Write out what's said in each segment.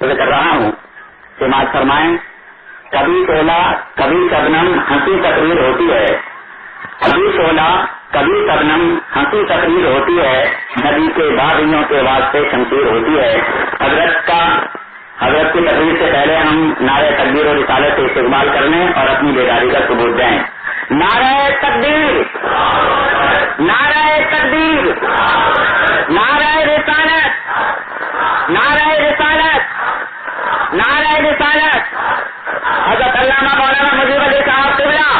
کر رہا ہوں، سماعت فرمائیں۔ کبھی شعلہ کبھی شبنم ہنسی تقریر ہوتی ہے، کبھی شعلہ کبھی شبنم ہنسی تقریر ہوتی ہے، نبی کے باغیوں کے واسطے شمشیر ہوتی ہے۔ حضرت کی تقریر سے پہلے ہم نعرہ تکبیر اور رسالت سے استقبال کرنے اور اپنی بیداری کا ثبوت دیں۔ نعرہ تکبیر، نعرہ تکبیر، نعرہ رسالت، نعرہ رسالت، نعرہ رسالت۔ حضرت علامہ مولانا مجیب علی صاحب قبلہ۔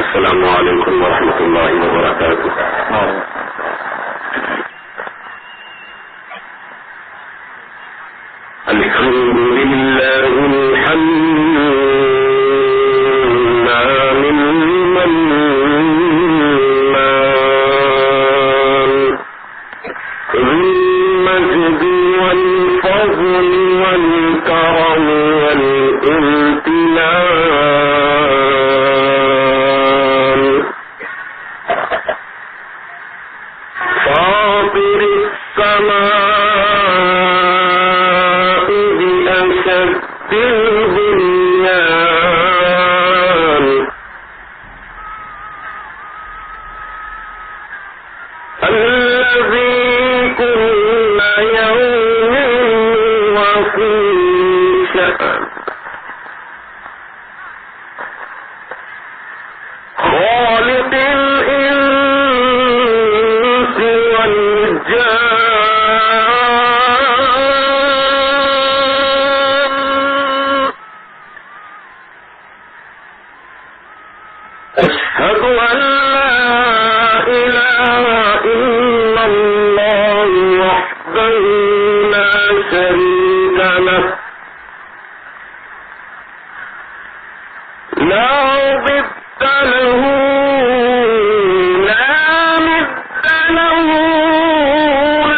السلام علیکم ورحمۃ اللہ وبرکاتہ۔ الحمد لله الحنان المنان ذو المجد والفضل والكرم والامتنان فاطر السماء البنيان الذي كل يوم وفي شأن خالق الإنس والجان أشهد أن لا إله إلا الله وحده لا شريك له لا ضد له لا ند له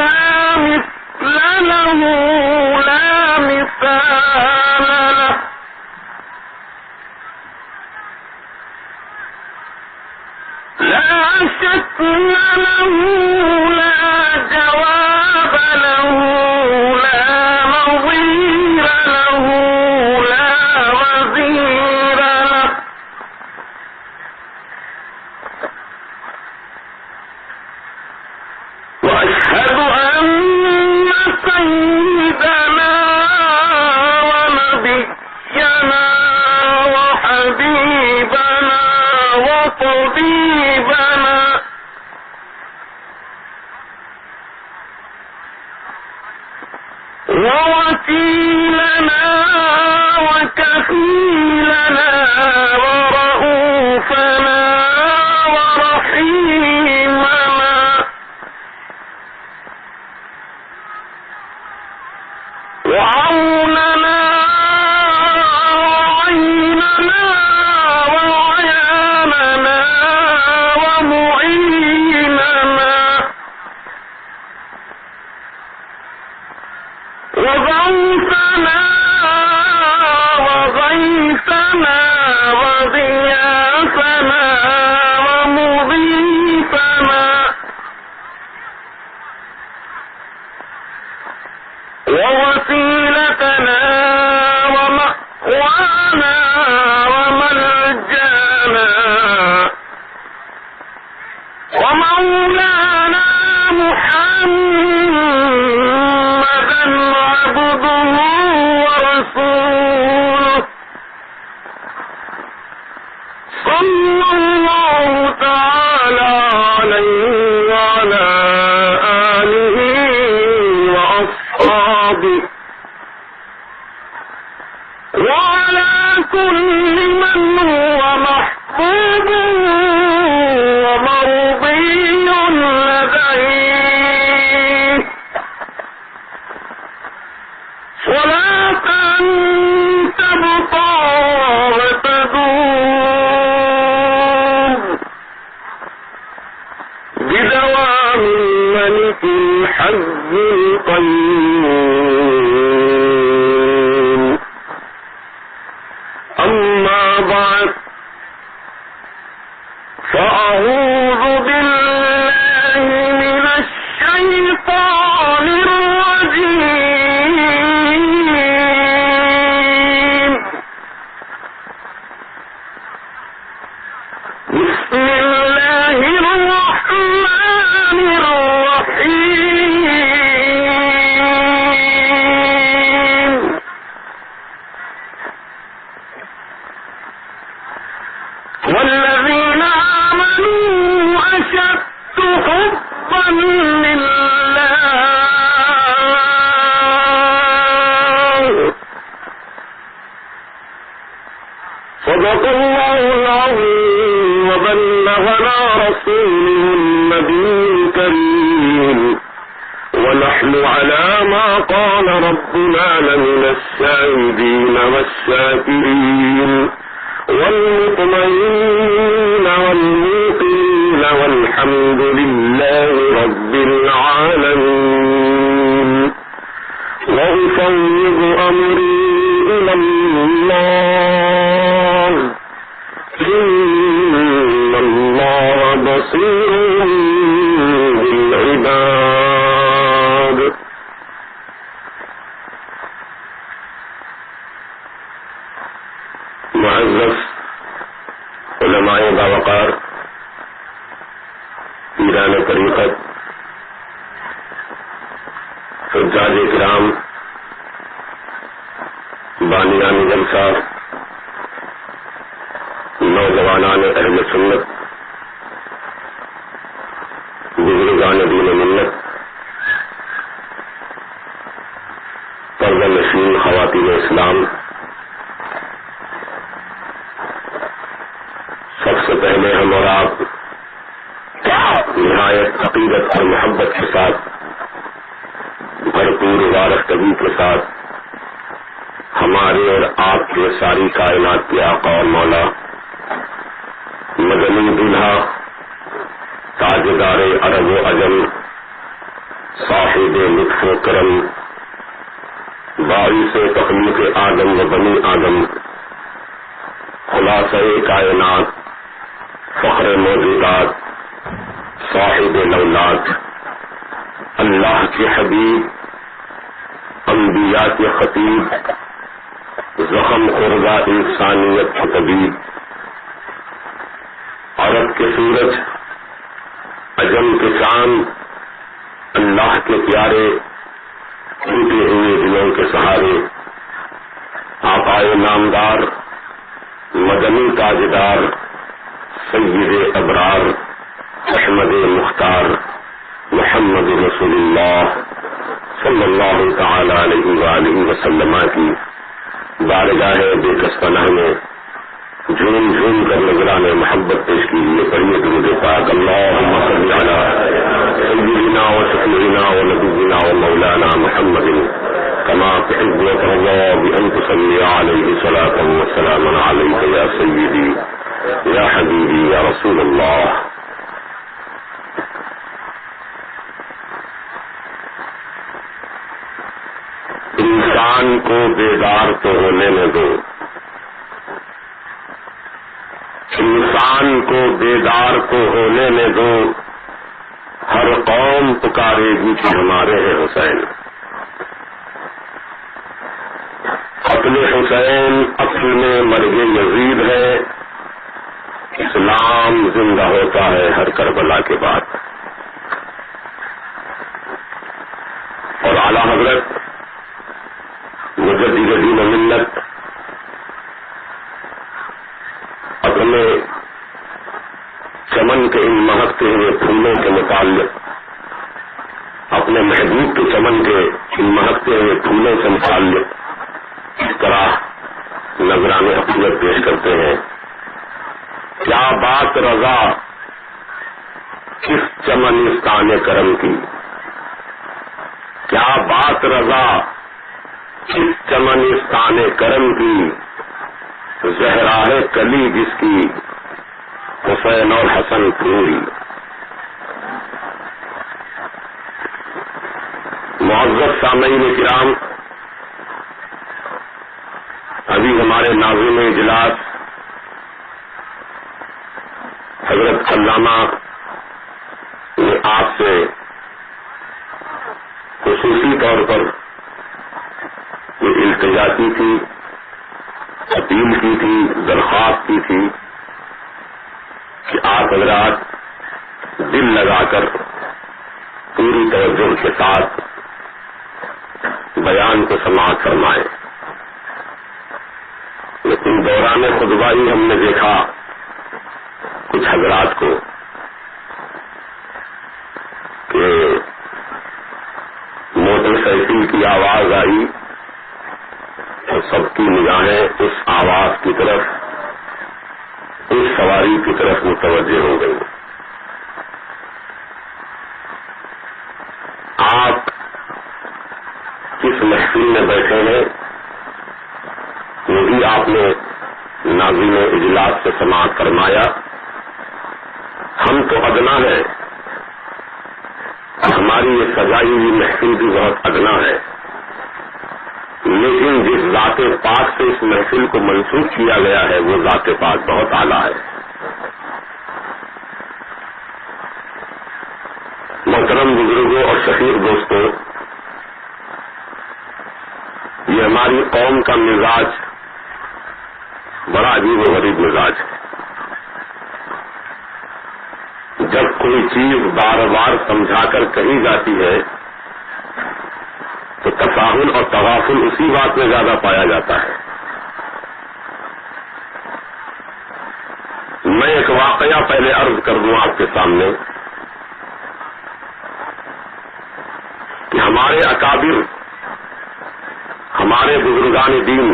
لا مثل له لا مثال له لا شكل له لا جواب له لا نظير له لا وزير له وأشهد أن سيدنا ونبينا وحبيبنا وطبيبنا ووكيلنا وكفيلنا ورؤوفنا ورحيمنا وعوننا وعيننا وعياننا ومعيننا وغوثنا وغيثنا وغياثنا ومضيفنا ووسيلتنا ومأوانا وملجانا ومولانا محمدا عبده ورسوله صلى الله تعالى عليه وعلى آله وأصحابه وعلى كل من هو محبوب ومرضي لديه صلاة تبقى وتدوم بدوام الملك الحي القيوم. أما بعد فأعوذ بالله من الشيطان الرجيم. صدق الله العظيم وبلغنا رسوله النبي الكريم ونحن على ما قال ربنا لمن الشاهدين والشاكرين والمطمئنين والموقنين والحمد لله رب العالمين وأفوض أمري إلى الله إن الله بصير بالعباد. معزز علماء باوقار، پیران طریقت، حجاج کرام، بانیان جلسہ، نوجوانان اہل سنت، بزرگان دین ملت، پردہ نشین خواتین اسلام، سب سے پہلے ہم اور آپ نہایت عقیدت اور محبت کے ساتھ، بھرپور وارفتگی کے ساتھ ہمارے اور آپ کے ساری کائنات کے آقا اور مولا مدنی دلہا تاجدار عرب و عجم صاحب لطف و کرم باعث تخلیق آدم و بنی آدم خلاصہ کائنات فخر موجودات صاحب الاولاد اللہ کے حبیب انبیاء کے خطیب زخم خوردہ انسانیت کے طبیب عرب کے سورج عجم کے چاند اللہ کے پیارے ٹوٹے ہوئے دلوں کے سہارے آقائے نامدار مدنی تاجدار سید ابرار احمد مختار محمد رسول اللہ صلی اللہ تعالی علیہ وآلہ وسلم کی بارگاہ بے کس پناہ میں جھوم جھوم کر نذران محبت پیش کیجیے. پڑھیے درود پاک. اللہم صل علی سیدنا و شفیعنا و نبینا و مولانا محمد کما تحب و ترضى بأن تصلی علیہ صلاة و سلام علیک یا سیدی یا حبیبی یا رسول اللہ. انسان کو بیدار تو ہونے میں دو، انسان کو بیدار تو ہونے میں دو، ہر قوم پکارے گی کہ ہمارے ہیں حسین. قتل حسین اصل میں مرگ یزید ہے، اسلام زندہ ہوتا ہے ہر کربلا کے بعد. اور اعلیٰ حضرت مجدد دین و ملت اپنے چمن کے ان مہکتے ہوئے پھولوں کے متعلق، اپنے محبوب کے چمن کے ان مہکتے ہوئے پھولوں سے متعلق اس طرح نذران عقیدت پیش کرتے ہیں. کیا بات رضا کس چمنستان کرم کی، کیا بات رضا کس چمنستان کرم کی، زہراء کلی جس کی حسین اور حسن پھولی. معزز سامعین کرام، ابھی ہمارے ناظم اجلاس حضرت علامہ نے آپ سے خصوصی طور پر یہ التجا کی تھی، اپیل کی تھی، درخواست کی تھی کہ آپ حضرات دل لگا کر پوری توجہ کے ساتھ بیان کو سماعت فرمائیں. لیکن دوران خطبہ ہی ہم نے دیکھا کچھ حضرات کو کہ موٹر سائیکل کی آواز آئی اور سب کی نگاہیں اس آواز کی طرف اس سواری کی طرف متوجہ ہو گئی. آپ کس محفل میں بیٹھے ہیں وہ بھی آپ نے ناظرین اجلاس سے سماعت فرمایا. ہم تو ادنا ہے، ہماری یہ سجائی ہوئی محفل بھی بہت ادنا ہے، لیکن جس ذات پاک سے اس محفل کو منسوخ کیا گیا ہے وہ ذات پاک بہت اعلیٰ ہے. محترم بزرگوں اور شفیق دوستوں، یہ ہماری قوم کا مزاج بڑا عجیب و غریب مزاج ہے. جب کوئی چیز بار بار سمجھا کر کہی جاتی ہے تو تفاہم اور توافل اسی بات میں زیادہ پایا جاتا ہے. میں ایک واقعہ پہلے عرض کر دوں آپ کے سامنے کہ ہمارے اکابر، ہمارے بزرگان دین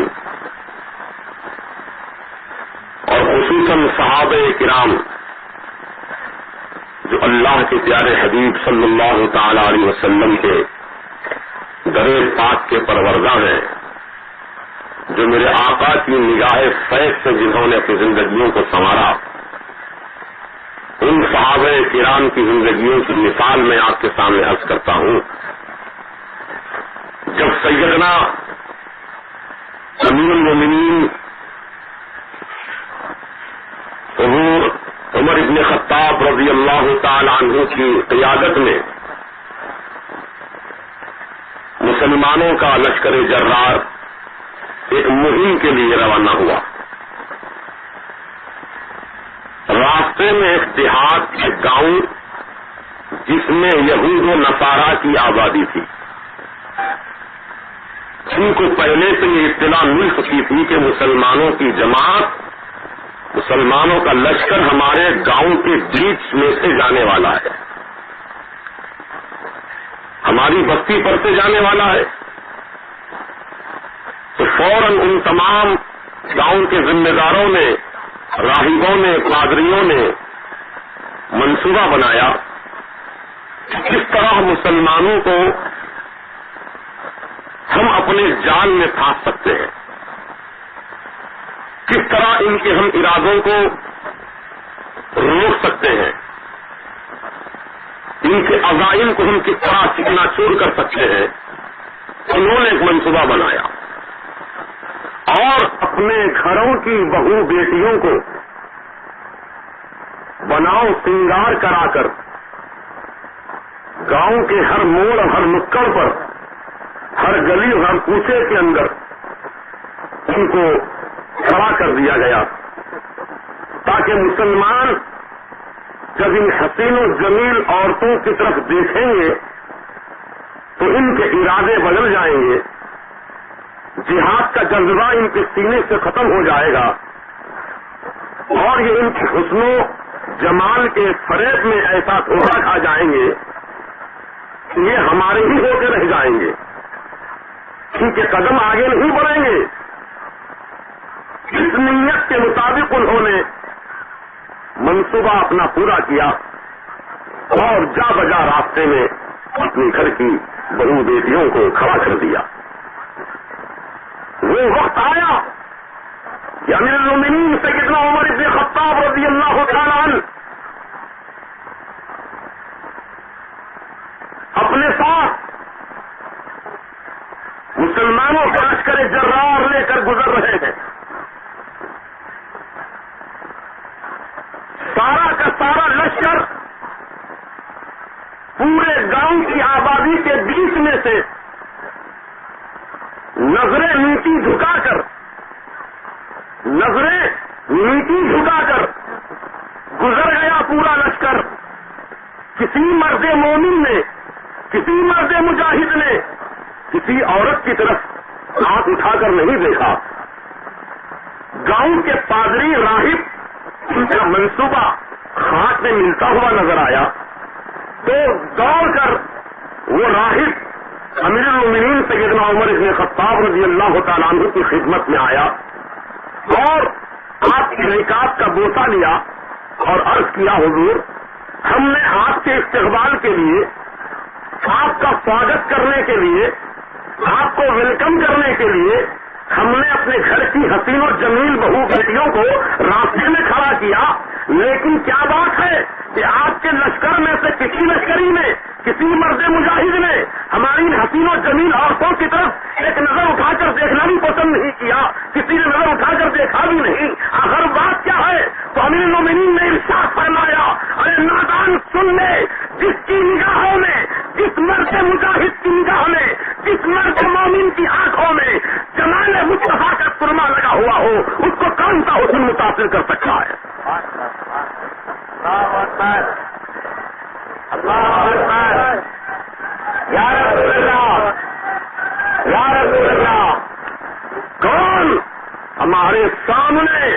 اور خصوصاً صحابہ کرام جو اللہ کے پیارے حبیب صلی اللہ تعالی علیہ وسلم کے درے پاک کے پروردہ ہیں، جو میرے آقا کی نگاہ فیض سے جنہوں نے اپنی زندگیوں کو سنوارا، ان صحابہ کرام کی زندگیوں کی مثال میں آپ کے سامنے عرض کرتا ہوں. جب سیدنا امیر المومنین حضور عمر ابن خطاب رضی اللہ تعالی عنہ کی قیادت میں مسلمانوں کا لشکر جرار ایک مہم کے لیے روانہ ہوا، راستے میں ایک دیہات ایک گاؤں جس میں یہود و نصارہ کی آبادی تھی، ان کو پہلے سے یہ اطلاع مل چکی تھی کہ مسلمانوں کی جماعت، مسلمانوں کا لشکر ہمارے گاؤں کے بیچ میں سے جانے والا ہے، ہماری بستی پر سے جانے والا ہے. تو فوراً ان تمام گاؤں کے ذمہ داروں نے، راہبوں نے، پادریوں نے منصوبہ بنایا کہ کس طرح مسلمانوں کو ہم اپنے جال میں پھانس سکتے ہیں، کس طرح ان کے ہم ارادوں کو روک سکتے ہیں، ان کے عزائم کو ہم کس طرح چکنا چور کر سکتے ہیں. انہوں نے ایک منصوبہ بنایا اور اپنے گھروں کی بہو بیٹیوں کو بناؤ سنگار کرا کر گاؤں کے ہر موڑ ہر نکڑ پر، ہر گلی ہر کوچے کے اندر ان کو کھڑا کر دیا گیا تاکہ مسلمان جب ان حسین و جمیل عورتوں کی طرف دیکھیں گے تو ان کے ارادے بدل جائیں گے، جہاد کا جذبہ ان کے سینے سے ختم ہو جائے گا اور یہ ان کے حسن و جمال کے فریب میں ایسا دھوکہ کھا جائیں گے کہ یہ ہمارے ہی ہو کے رہ جائیں گے، ان کے قدم آگے نہیں بڑھیں گے. اس نیت کے مطابق انہوں نے منصوبہ اپنا پورا کیا اور جا بجا راستے میں اپنے گھر کی بہو بیٹیوں کو کھڑا کر دیا. وہ وقت آیا کہ امیر المومنین سیدنا عمر ابن خطاب رضی اللہ تعالی عنہ اپنے ساتھ مسلمانوں کا لشکر جرار لے کر گزر رہے ہیں. سارا کا سارا لشکر پورے گاؤں کی آبادی کے بیچ میں سے نظریں نیچی جھکا کر گزر گیا پورا لشکر. کسی مرد مومن نے، کسی مرد مجاہد نے کسی عورت کی طرف ہاتھ اٹھا کر نہیں دیکھا. گاؤں کے پادری راہب ان کا منصوبہ ہاتھ میں ملتا ہوا نظر آیا تو دوڑ کر وہ راہب امیر المومنین سیدنا عمر ابن خطاب رضی اللہ تعالیٰ عنہ کی خدمت میں آیا اور آپ کی نکات کا بوسہ لیا اور عرض کیا حضور ہم نے آپ کے استقبال کے لیے، آپ کا سواگت کرنے کے لیے، آپ کو ویلکم کرنے کے لیے ہم نے اپنے گھر کی حسین و جمیل بہو بیٹیوں کو راستے میں کھڑا کیا، لیکن کیا بات ہے کہ آپ کے لشکر میں سے کسی لشکری نے، کسی مرد مجاہد نے ہماری حسین و جمیل عورتوں کی طرف ایک نظر اٹھا کر دیکھنا بھی پسند نہیں کیا، کسی نے نظر اٹھا کر دیکھا بھی نہیں۔ آخر بات کیا ہے؟ تو امیر المومنین نے ارشاد فرمایا، ارے نادان سن لے، جس کی نگاہوں میں، جس مرد مجاہد کی نگاہ میں، جس مرد مومن کی آنکھوں میں جمال مصطفیٰ کا سرما لگا ہوا ہو، اس کو کون سا حسن متاثر کر سکتا ہے؟ یا رسول اللہ، یا رسول اللہ، کون ہمارے سامنے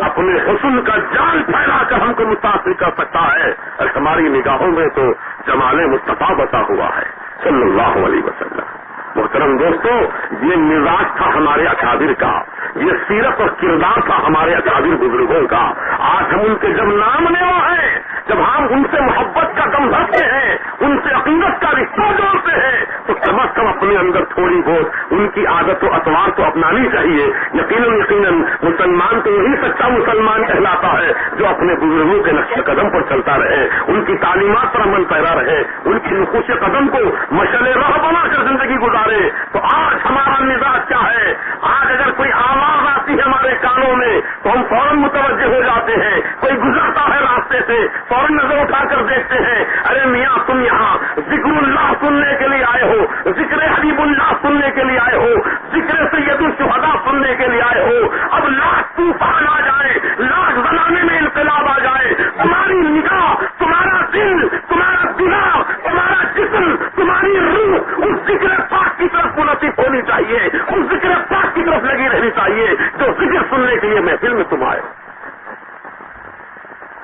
اپنے حسن کا جال پھیلا کر ہم کو متاثر کر سکتا ہے؟ اور ہماری نگاہوں میں تو جمال مصطفیٰ بتا ہوا ہے صلی اللہ علیہ وسلم۔ محترم دوستو، یہ مزاج تھا ہمارے اکابر کا، یہ سیرت اور کردار تھا ہمارے اکابر بزرگوں کا۔ آج ہم ان کے جب نام لیوا ہیں، جب ہم ان سے محبت کا دم بھرتے ہیں، ان سے عقیدت کا رشتہ جوڑتے ہیں، تو کم از کم اپنے اندر تھوڑی بہت ان کی عادت و اطوار تو اپنانی چاہیے۔ یقیناً مسلمان تو وہی سچا مسلمان کہلاتا ہے جو اپنے بزرگوں کے نقش قدم پر چلتا رہے، ان کی تعلیمات پر عمل پیرا رہے، ان کی نقوش قدم کو مشعل راہ بنا کر زندگی گزارے۔ تو آج ہمارا مزاج کیا ہے؟ آج اگر کوئی آواز آتی ہے ہمارے کانوں میں تو ہم فوراً متوجہ ہو جاتے ہیں، کوئی گزرتا ہے راستے سے فوراً نظر اٹھا کر دیکھتے ہیں، ارے میاں تم یہاں ذکر اللہ سننے کے لیے آئے ہو، ذکر حبیب اللہ سننے کے لیے آئے ہو، ذکر سید الشہداء سننے کے لیے آئے ہو۔ اب لاکھ طوفان آ جائے، لاکھ زمانے میں انقلاب آ جائے، تمہاری نگاہ، تمہارا دل، تمہارا دماغ، تمہارا جسم، تمہاری روح اس ذکر پاک کی طرف منعطف ہونی چاہیے، اس ذکر پاک کی طرف لگی رہنی چاہیے جو ذکر سننے کے لیے محفل میں تم آئے۔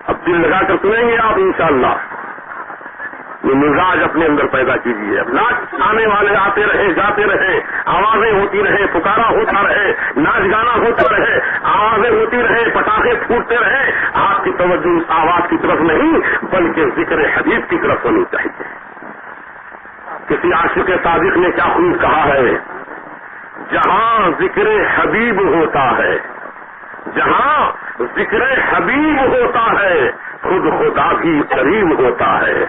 اب دل لگا کر سنیں گے آپ انشاءاللہ، یہ مزاج اپنے اندر پیدا کیجیے۔ اب ناچ آنے والے آتے رہے، جاتے رہے، آوازیں ہوتی رہے، پکارا ہوتا رہے، ناچ گانا ہوتا رہے، آوازیں ہوتی رہے، پٹاخے پھوٹتے رہے، آپ کی توجہ اس آواز کی طرف نہیں بلکہ ذکر حبیب کی طرف ہونی چاہیے۔ کسی عاشق صادق نے کیا خوب کہا ہے، جہاں ذکر حبیب ہوتا ہے، جہاں ذکر حبیب ہوتا ہے خود خدا بھی قریب ہوتا ہے،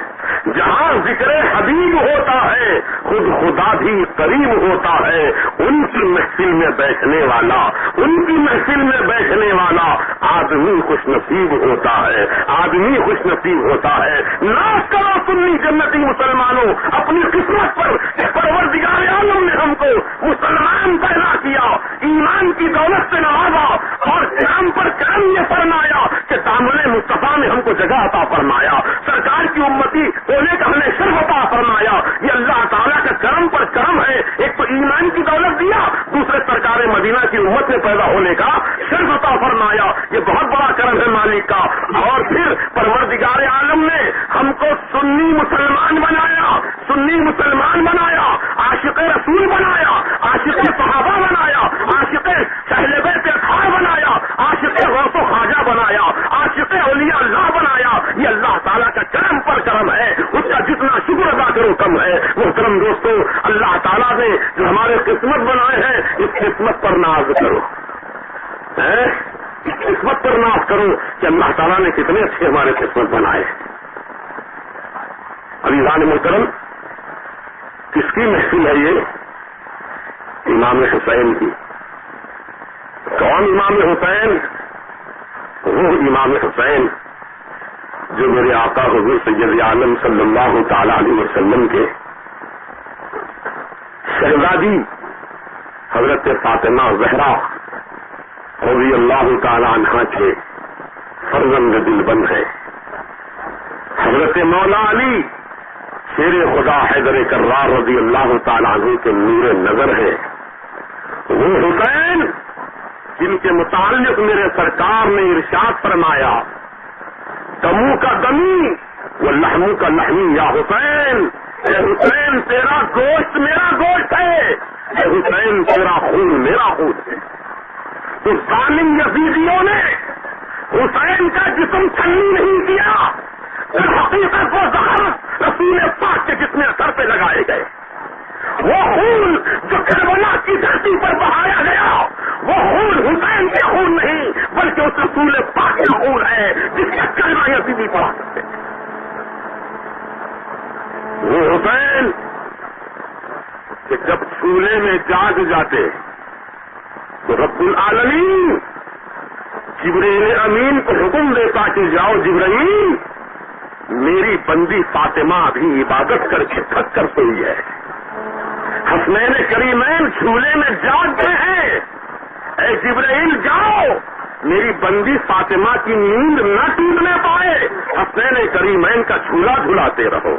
جہاں ذکر حبیب ہوتا ہے خود خدا بھی قریب ہوتا ہے۔ ان کی محفل میں بیٹھنے والا، ان کی محفل میں بیٹھنے والا آدمی خوش نصیب ہوتا ہے، آدمی خوش نصیب ہوتا ہے۔ ناز کرو سنی جنتی مسلمانوں اپنی قسمت پر، پروردگار عالم نے ہم کو مسلمان پیدا کیا، ایمان کی دولت سے نوازا اور کرم پر کرم یہ فرمایا کہ دامن مصطفیٰ میں ہم کو جگہ عطا فرمایا، سرکار کی امتی ہونے کا ہمیں شرف عطا فرمایا۔ یہ اللہ تعالیٰ کا کرم پر کرم ہے، ایک تو ایمان کی دولت دیا، دوسرے سرکار مدینہ کی امت میں پیدا ہونے کا شرف عطا فرمایا، یہ بہت بڑا کرم ہے مالک کا۔ اور پھر پروردگار عالم نے ہم کو سنی مسلمان بنایا، سنی مسلمان بنایا، عاشق رسول بنایا، عاشق صحابہ بنایا، عاشق اہل بیت اطہار بنایا، عاشق غوث و خواجہ بنایا، عاشق اولیاء اللہ بنایا۔ یہ اللہ تعالیٰ کا کرم پر کرم ہے، اس کا جتنا شکر ادا کرو کم ہے۔ محترم دوستو، اللہ تعالیٰ نے جو ہمارے قسمت بنائے ہیں اس قسمت پر ناز کرو، اس قسمت پر ناز کرو کہ اللہ تعالیٰ نے کتنے اچھے ہمارے قسمت بنائے۔ عزیزان محترم، کس کی محفل ہے یہ؟ امام حسین کی۔ کون امام حسین؟ وہ امام حسین جو میرے آقا حضور سید عالم صلی اللہ تعالی علیہ وسلم کے شہزادی حضرت فاطمہ زہرا رضی اللہ تعالی عنہا کے فرزند دل بند ہے۔ حضرت مولا علی شیر خدا حیدر کرار رضی اللہ تعالی عنہ کے نور نظر ہے۔ وہ حسین جن کے متعلق میرے سرکار نے ارشاد فرمایا، دمو کا دمی وہ لحمو کا لحمی، یا حسین، اے حسین تیرا گوشت میرا گوشت ہے، اے حسین تیرا خون میرا خون ہے۔ تو ظالم یزیدیوں نے حسین کا جسم چھلنی نہیں کیا، در حقیقت وہ زخم رسول پاک کے جسم اثر پہ لگائے گئے. وہ خون جو کربلا کی دھرتی پر بہایا گیا وہ خون حسین کے خون نہیں بلکہ اس رسول پاک کا خون ہے جس کا کلمہ یزیدی پڑھا سکتے ہیں. وہ حسین کہ جب چولہے میں جاگ جاتے تو رب العالمین جبرائیل امین کو حکم دیتا کہ جاؤ جبرائیل، میری بندی فاطمہ بھی عبادت کر کے تھک کر سوئی ہے، حسنین کریمین چولہے میں جاگتے ہیں، اے جبرائیل جاؤ میری بندی فاطمہ کی نیند نہ ٹوٹنے پائے، حسنین کریمین کا جھولا جھلاتے رہو.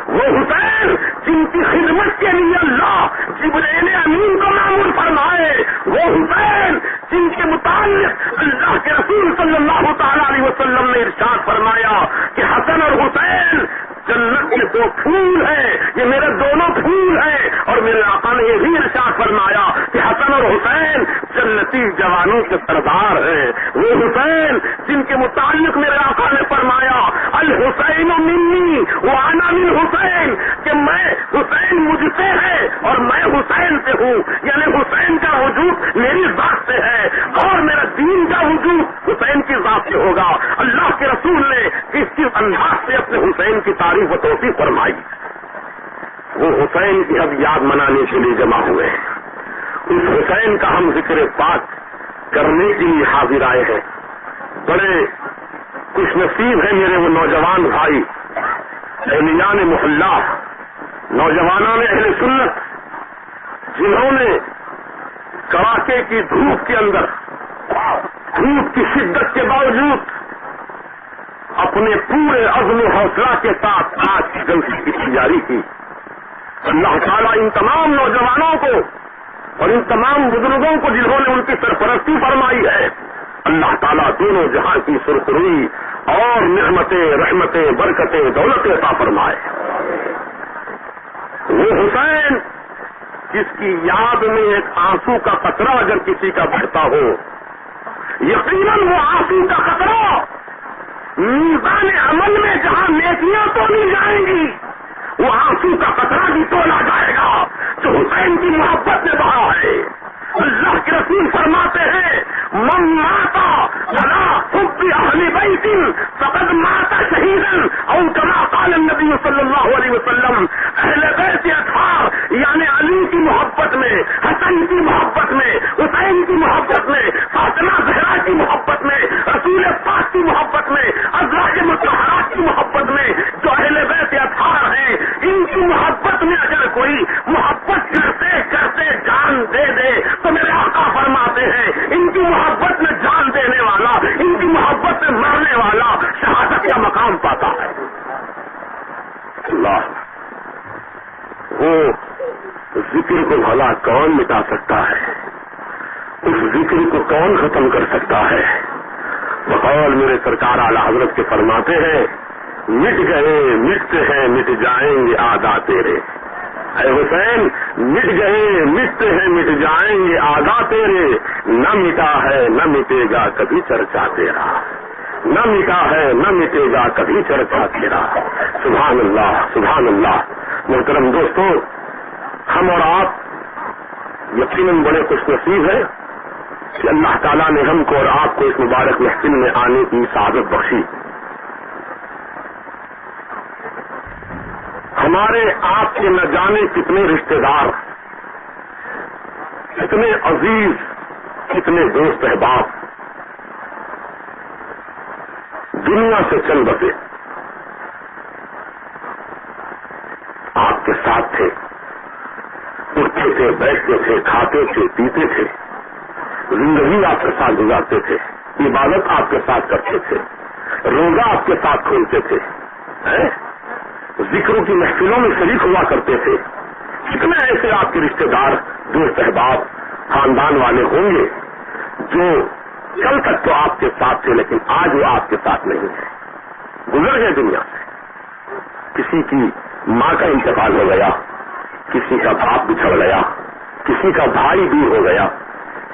وہ حسین جن کی خدمت کے لیے اللہ جبرائیل امین کو معمول فرمائے، وہ حسین جن کے متعلق اللہ کے رسول صلی اللہ تعالی علیہ وسلم نے ارشاد فرمایا کہ حسن اور حسین جنت کے دو پھول ہیں، یہ میرے دونوں پھول ہیں. اور میرے آقا نے یہ بھی ارشاد فرمایا کہ حسن اور حسین جنتی جوانوں کے سردار ہیں. وہ حسین جن کے متعلق میرے آقا نے فرمایا الحسین منی وانا من حسین، کہ میں حسین مجھ سے ہے اور میں حسین سے ہوں، یعنی حسین کا وجود میری ذات سے ہے اور میرا دین کا وجود حسین کی ذات سے ہوگا. اللہ کے رسول نے اس انداز سے اپنے حسین کی تعریف و توصیف فرمائی. وہ حسین کی اب یاد منانے کے لیے جمع ہوئے ہیں. اس حسین کا ہم ذکر پاک کرنے کے لیے حاضر آئے ہیں. بڑے خوش نصیب ہیں میرے وہ نوجوان بھائی، اہلیان محلہ، نوجوانان اہل سنت، جنہوں نے کڑاکے کی دھوپ کے اندر، دھوپ کی شدت کے باوجود اپنے پورے عزم و حوصلہ کے ساتھ آج کی جلسے کی تیاری کی. اللہ تعالیٰ ان تمام نوجوانوں کو اور ان تمام بزرگوں کو جنہوں نے ان کی سرپرستی فرمائی ہے، اللہ تعالیٰ دونوں جہاں کی سرخروئی اور نعمتیں، رحمتیں، برکتیں، دولتیں عطا فرمائے. وہ حسین جس کی یاد میں ایک آنسو کا قطرہ اگر کسی کا بہتا ہو، یقیناً وہ آنسو کا قطرہ میزان عمل میں جہاں نیکیاں تولی جائیں گی وہ آنسو کا قطرہ بھی تولا جائے گا جو حسین کی محبت میں بہا ہے. اللہ کے رسول فرماتے ہیں من ماتا علی حب اہل بیت فقد مات شہیدا، او کما قال النبی صلی اللہ علیہ وسلم. اہل بیت اطہار یعنی علی کی محبت میں، حسن کی محبت میں، حسین کی محبت میں، فاطمہ زہرا کی محبت میں، رسول پاک کی محبت میں، ازواج مطہرات کی محبت میں، جو اہل بیت اطہار ہیں ان کی محبت میں اگر کوئی محبت کرتے کرتے جان دے دے تو میرے آقا فرماتے ہیں ان کی محبت میں جان دینے والا، ان کی محبت میں مرنے والا شہادت کا مقام پاتا ہے. اللہ وہ ذکر کو بھلا کون مٹا سکتا ہے، اس ذکر کو کون ختم کر سکتا ہے. بقول میرے سرکار اعلی حضرت کے فرماتے ہیں مٹ گئے مٹتے ہیں مٹ جائیں گے آدھا تیرے. اے حسین مٹ گئے مٹتے ہیں مٹ جائیں گے آدھا تیرے، نہ مٹا ہے نہ مٹے گا کبھی چرچا تیرا، نہ مٹا ہے نہ مٹے گا کبھی چرچا تیرا. سبحان اللہ سبحان اللہ. محترم دوستو، ہم اور آپ یقیناً بڑے خوش نصیب ہیں کہ اللہ تعالیٰ نے ہم کو اور آپ کو اس مبارک محفل میں آنے کی سعادت بخشی. ہمارے آپ کے نہ جانے کتنے رشتہ دار، کتنے عزیز، کتنے دوست احباب دنیا سے چل بسے آپ کے ساتھ تھے، اٹھتے تھے، بیٹھتے تھے، کھاتے تھے، پیتے تھے، زندگی آپ کے ساتھ گزارتے تھے، عبادت آپ کے ساتھ کرتے تھے، روزہ آپ کے ساتھ کھولتے تھے، ذکروں کی محفلوں میں شریک ہوا کرتے تھے. کتنے ایسے آپ کے رشتہ دار، دوست احباب، خاندان والے ہوں گے جو کل تک تو آپ کے ساتھ تھے لیکن آج وہ آپ کے ساتھ نہیں ہے، گزر گئے دنیا سے. کسی کی ماں کا انتقال ہو گیا، کسی کا باپ بچھڑ گیا، کسی کا بھائی دور ہو گیا،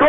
2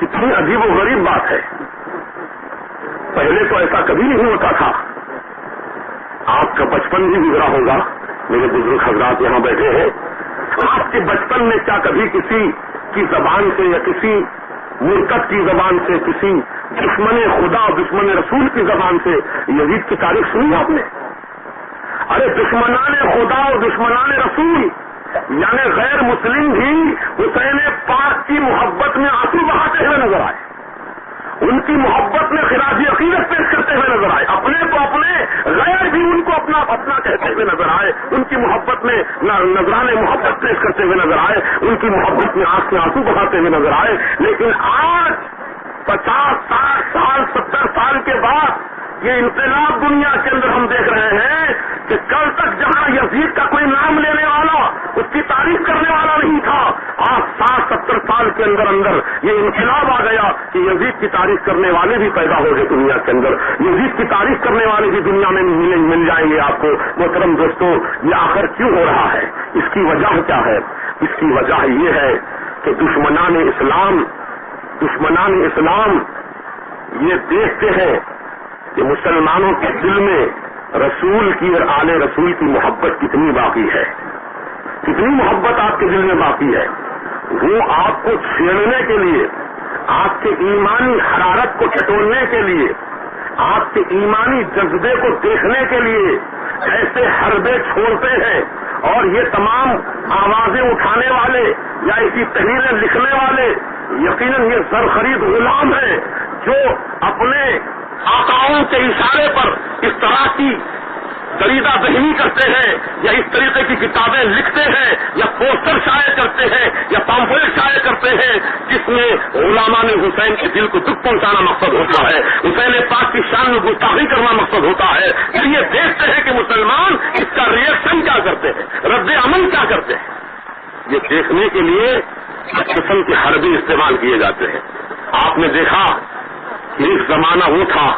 کتنی عجیب و غریب بات ہے. پہلے تو ایسا کبھی نہیں ہوتا تھا. آپ کا بچپن بھی گزرا ہوگا, میرے بزرگ حضرات یہاں بیٹھے ہیں. آپ کے بچپن میں کیا کبھی کسی کی زبان سے یا کسی مرتد کی زبان سے, کسی دشمن خدا دشمن رسول کی زبان سے یزید کی تاریخ سنی آپ نے؟ ارے دشمنان خدا اور دشمنان رسول یعنی غیر مسلم بھی حسین پاک کی محبت میں آنسو بہاتے ہوئے نظر آئے, ان کی محبت میں خراج عقیدت پیش کرتے ہوئے نظر آئے, اپنے کو اپنے غیر بھی ان کو اپنا اپنا کہتے ہوئے نظر آئے, ان کی محبت میں نذران محبت پیش کرتے ہوئے نظر آئے, ان کی محبت میں آنکھ سے آنسو بہاتے ہوئے نظر آئے. لیکن آج 50 60 سال 70 سال کے بعد یہ انقلاب دنیا کے اندر ہم دیکھ رہے ہیں کہ کل تک جہاں یزید کا کوئی نام لینے والا, اس کی تعریف کرنے والا نہیں تھا, آج 60-70 سال کے اندر اندر یہ انقلاب آ گیا کہ یزید کی تعریف کرنے والے بھی پیدا ہو گئے دنیا کے اندر. یزید کی تعریف کرنے والے بھی دنیا میں مل جائیں گے آپ کو. محترم دوستو, یہ آخر کیوں ہو رہا ہے؟ اس کی وجہ کیا ہے؟ اس کی وجہ یہ ہے کہ دشمنان اسلام یہ دیکھتے ہیں کہ مسلمانوں کے دل میں رسول کی اور آل رسول کی محبت کتنی باقی ہے, کتنی محبت آپ کے دل میں باقی ہے. وہ آپ کو چھیڑنے کے لیے, آپ کے ایمانی حرارت کو ٹٹولنے کے لیے, آپ کے ایمانی جذبے کو دیکھنے کے لیے ایسے حربے چھوڑتے ہیں. اور یہ تمام آوازیں اٹھانے والے یا اسی تحریریں لکھنے والے یقیناً یہ زر خرید غلام ہیں جو اپنے آقاؤں کے اشارے پر اس طرح کی دریدہ ذہنی کرتے ہیں یا اس طریقے کی کتابیں لکھتے ہیں یا پوسٹر شائع کرتے ہیں یا پامفلیٹ شائع کرتے ہیں جس میں غلامان حسین کے دل کو دکھ پہنچانا مقصد ہوتا ہے, حسین پاک کی شان میں گستاخی کرنا مقصد ہوتا ہے. پھر یہ دیکھتے ہیں کہ مسلمان اس کا ریئیکشن کیا کرتے ہیں, رد عمل کیا کرتے ہیں. یہ دیکھنے کے لیے اس قسم کے حربے استعمال کیے جاتے ہیں. آپ نے دیکھا ایک زمانہ وہ تھا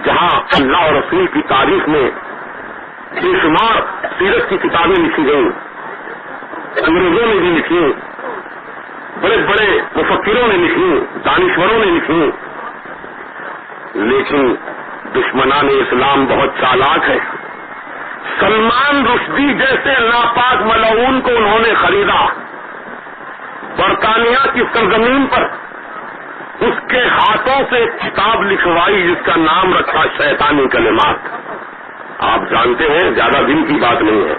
جہاں اللہ اور رسول کی تاریخ میں بے شمار سیرت کی کتابیں لکھی گئیں, انگریزوں نے بھی لکھی, بڑے بڑے مفکروں نے لکھی, دانشوروں نے لکھی. لیکن دشمنان اسلام بہت چالاک ہے. سلمان رشدی جیسے ناپاک ملعون کو انہوں نے خریدا, برطانیہ کی سرزمین پر اس کے ہاتھوں سے کتاب لکھوائی جس کا نام رکھا شیطانی کلمات. آپ جانتے ہیں زیادہ دن کی بات نہیں ہے,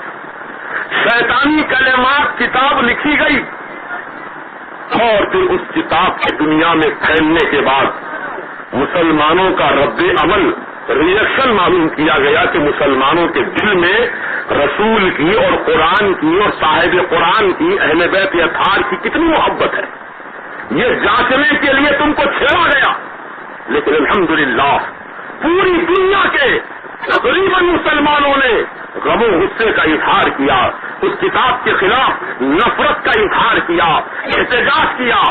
شیطانی کلمات کتاب لکھی گئی اور پھر اس کتاب کی دنیا میں پھیلنے کے بعد مسلمانوں کا رد عمل ریئیکشن معلوم کیا گیا کہ مسلمانوں کے دل میں رسول کی اور قرآن کی اور صاحب قرآن کی اہل بیت اطہار کی کتنی محبت ہے. یہ جانچنے کے لیے تم کو چھیڑا گیا, لیکن الحمدللہ پوری دنیا کے تقریباً مسلمانوں نے غم و غصے کا اظہار کیا, اس کتاب کے خلاف نفرت کا اظہار کیا, احتجاج کیا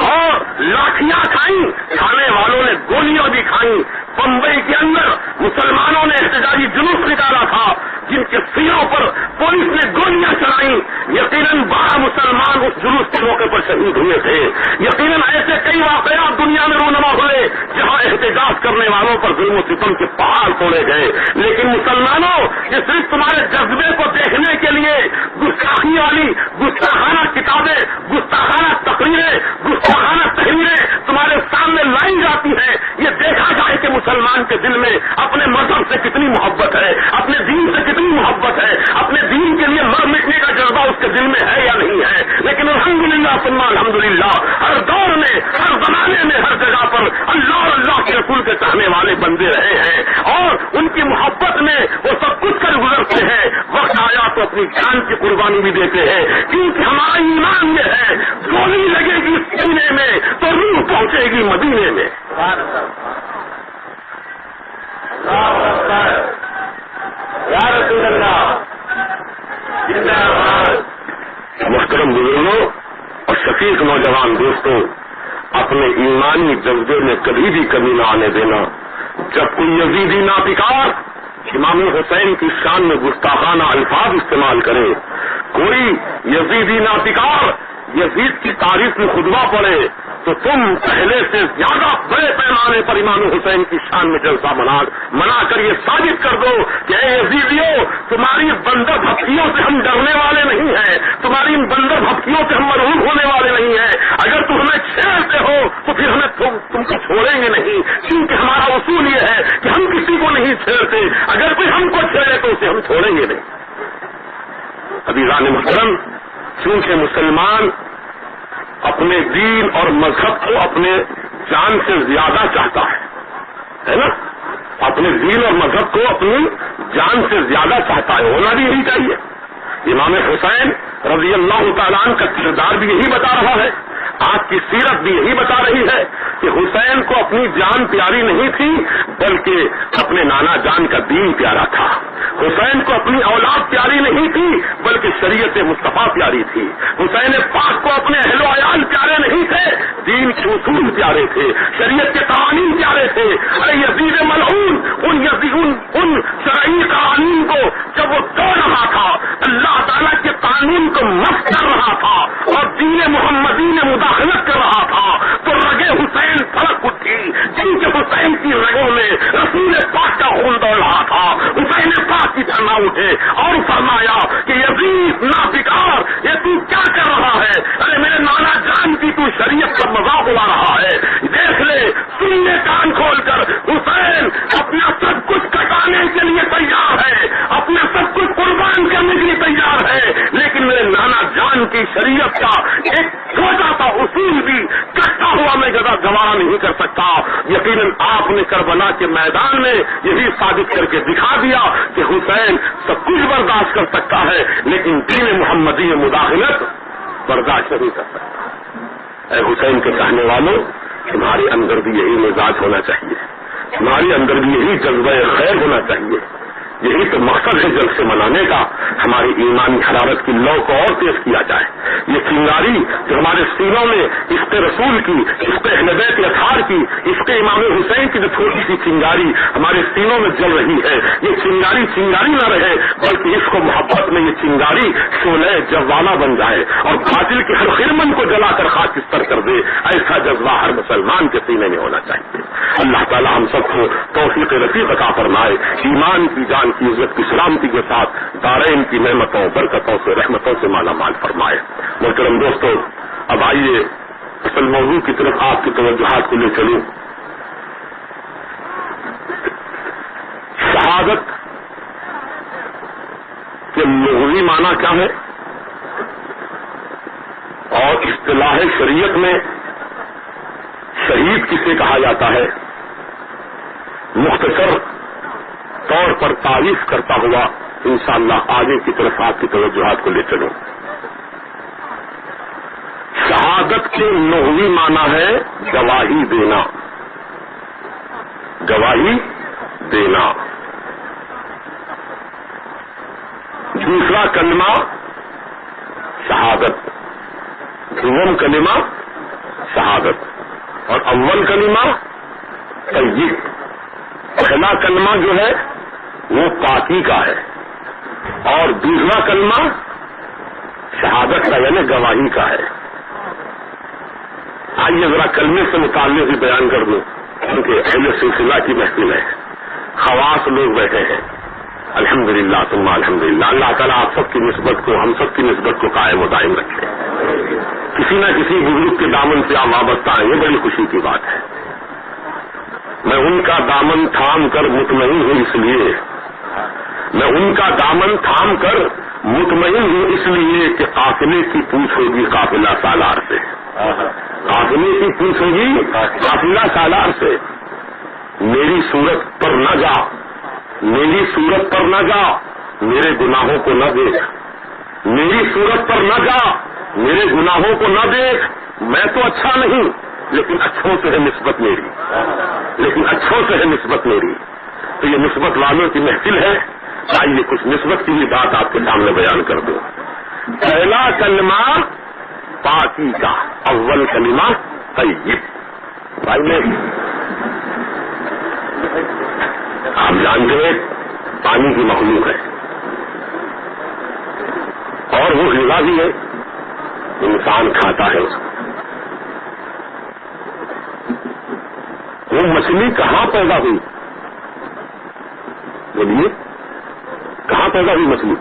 اور لاٹھیاں کھائیں, کھانے والوں نے گولیاں بھی کھائیں. بمبئی کے اندر مسلمانوں نے احتجاجی جلوس نکالا تھا جن کے سینوں پر پولیس نے گولیاں چلائیں. یقیناً 12 مسلمان اس جلوس کے موقع پر شہید ہوئے تھے. یقیناً ایسے کئی واقعات دنیا میں رونما ہوئے جہاں احتجاج کرنے والوں پر ظلم و ستم کے پہاڑ توڑے گئے. لیکن مسلمانوں, یہ صرف تمہارے جذبے کو دیکھنے کے لیے گستاخی والی گستاخانہ کتابیں, گستاخانہ تقریریں, گستاخانہ تحریریں تمہارے سامنے لائی جاتی ہیں. یہ دیکھا جائے کہ مسلمان کے دل میں اپنے مذہب سے کتنی محبت ہے, اپنے دین سے کتنی محبت ہے, اپنے دین کے لیے مر مٹنے کا جذبہ اس کے دل میں ہے یا نہیں ہے. لیکن الحمدللہ ثم الحمدللہ ہر دور میں, ہر زمانے میں, ہر جگہ پر اللہ اور اللہ کے رسول کے چاہنے والے بندے رہے ہیں اور ان کی محبت میں وہ سب کچھ کر گزرتے ہیں. وقت آیا تو اپنی جان کی قربانی بھی دیتے ہیں, کیونکہ ہمارا ایمان یہ ہے گولی لگے گی سینے میں تو روح پہنچے گی مدینے میں. محترم بزرگوں اور شفیق نوجوان دوستوں, اپنے ایمانی جذبے میں کبھی بھی کمی نہ آنے دینا. جب کوئی یزیدی ناپکار امام حسین کی شان میں گستاخانہ الفاظ استعمال کرے, کوئی یزیدی ناپکار یزید کی تعریف میں خطبہ پڑھے تو تم پہلے سے زیادہ بڑے پیمانے پر امام حسین کی شان میں جلسہ منا کر یہ ثابت کر دو کہ اے یزیدیو، تمہاری بندر بھپکیوں سے ہم ڈرنے والے نہیں ہیں، تمہاری ان بندر بھپکیوں سے ہم مرعوب ہونے والے نہیں ہیں، اگر تم ہمیں چھیڑتے ہو تو پھر ہمیں تم کو چھوڑیں گے نہیں، کیونکہ ہمارا اصول یہ ہے کہ ہم کسی کو نہیں چھیڑتے، اگر کوئی ہم کو چھیڑے تو اسے ہم چھوڑیں گے نہیں۔ عزیزان محترم، چونکہ مسلمان اپنے دین اور مذہب کو اپنے جان سے زیادہ چاہتا ہے نا، اپنے دین اور مذہب کو اپنی جان سے زیادہ چاہتا ہے، ہونا بھی یہی چاہیے۔ امام حسین رضی اللہ تعالیٰ عنہ کا کردار بھی یہی بتا رہا ہے، آپ کی سیرت بھی یہی بتا رہی ہے کہ حسین کو اپنی جان پیاری نہیں تھی بلکہ اپنے نانا جان کا دین پیارا تھا، حسین کو اپنی اولاد پیاری نہیں تھی بلکہ شریعت مصطفیٰ پیاری تھی، حسین پاک کو اپنے اہل و عیال پیارے نہیں تھے، دین کے اصول پیارے تھے، شریعت کے قوانین پیارے تھے۔ ارے یزید ملعون ان شرعی قوانین کو جب وہ توڑ رہا تھا، اللہ تعالیٰ کے قانون کو مست کر رہا تھا اور دین محمدی میں مداخلت کر رہا تھا تو رگے حسین پھڑک اٹھی، کیونکہ حسین کی رگوں میں رسول پاک کا خون دوڑ رہا تھا، حسین پاک کی طرح اٹھے اور فرمایا کہ یزید نابکار، یہ تو کیا کر رہا ہے؟ ارے میرے نانا جان کی تو شریعت کا مذاق اڑا رہا ہے، دیکھ لے، سن لے کان کھول کر، حسین اپنا سب کچھ کٹانے کے لیے تیار ہے، اپنا سب کچھ قربان کرنے کے لیے تیار ہے، لیکن میرے نانا جان کی شریعت کا ایک چھوٹا سا اصول بھی کٹتا ہوا میں گوارا نہیں کر سکتا۔ یقیناً آپ نے کربلا کے میدان میں یہی ثابت کر کے دکھا دیا کہ حسین سب کچھ برداشت کر سکتا ہے لیکن دین محمدی میں مداخلت برداشت نہیں کر سکتا۔ اے حسین کے کہنے والوں، تمہارے اندر بھی یہی مزاج ہونا چاہیے، تمہارے اندر بھی یہی جذبہ خیر ہونا چاہیے، یہی تو مقصد ہے جلسے منانے کا، ہماری ایمانی حرارت کی لو کو اور تیز کیا جائے۔ یہ چنگاری جو ہمارے سینوں میں عشق رسول کی، عشق اہل بیت اطہار کی، عشق امام حسین کی جو چھوٹی سی چنگاری ہمارے سینوں میں جل رہی ہے، یہ چنگاری نہ رہے بلکہ عشق و محبت میں یہ چنگاری شعلہ جوالا بن جائے اور باطل کے ہر خرمن کو جلا کر خاکستر کر دے۔ ایسا جذبہ ہر مسلمان کے سینے میں ہونا چاہیے۔ اللہ تعالی ہم سب کو توفیق رفیق عطا فرمائے، ایمان کی جان کی عزت کی سلامتی کے ساتھ دارین کی نعمتوں برکتوں سے رحمتوں سے مالا مال فرمائے۔ محترم دوستو، اب آئیے اصل موضوع کی طرف آپ کی توجہات کو لے چلوں۔ شہادت کے لغوی معنی کیا ہے اور اصطلاح شریعت میں شہید کسے کہا جاتا ہے، مختصر طور پر تعریف کرتا ہوا انشاءاللہ آگے کی طرف آپ کی توجہات کو لے چلوں۔ شہادت کے لغوی معنی ہے گواہی دینا، گواہی دینا۔ دوسرا کلمہ شہادت، دوم کلمہ شہادت اور اول کلمہ طیب۔ پہلا کلمہ جو ہے وہ پاکی کا ہے اور دوسرا کلمہ شہادت کا یعنی گواہی کا ہے۔ آئیے ذرا کلمے سے متعلق بھی بیان کر دوں کیونکہ اہل سلسلہ کی محفل ہے، خواص لوگ بیٹھے ہیں۔ الحمدللہ ثم الحمدللہ، اللہ تعالیٰ آپ سب کی نسبت کو، ہم سب کی نسبت کو قائم و دائم رکھے۔ کسی نہ کسی بزرگ کے دامن سے آپ وابستہ ہیں، یہ بڑی خوشی کی بات ہے۔ میں ان کا دامن تھام کر مطمئن ہوں، اس لیے میں ان کا دامن تھام کر مطمئن ہوں، اس لیے کہ قافلے کی پوچھ ہوگی قافلہ سالار سے، قافلے کی پوچھ ہوگی قافلہ سالار سے۔ میری صورت پر نہ جا، میری صورت پر نہ جا، میرے گناہوں کو نہ دیکھ، میری صورت پر نہ جا، میرے گناہوں کو نہ دیکھ۔ میں تو اچھا نہیں لیکن اچھوں سے ہے نسبت میری، لیکن اچھوں سے ہے نسبت میری۔ تو یہ نسبت والوں کی محفل ہے، آئیے کچھ نسبت کی بھی بات آپ کے سامنے بیان کر دوں۔ پہلا کلمہ پاکی کا، اول کلمہ طیب۔ بھائی میں آپ جانتے ہیں پانی کی مخلوق ہے اور وہ غذا بھی ہے، انسان کھاتا ہے اس کو. وہ مچھلی کہاں پیدا ہوئی؟ بولیے کہاں پیدا ہوئی مچھلی؟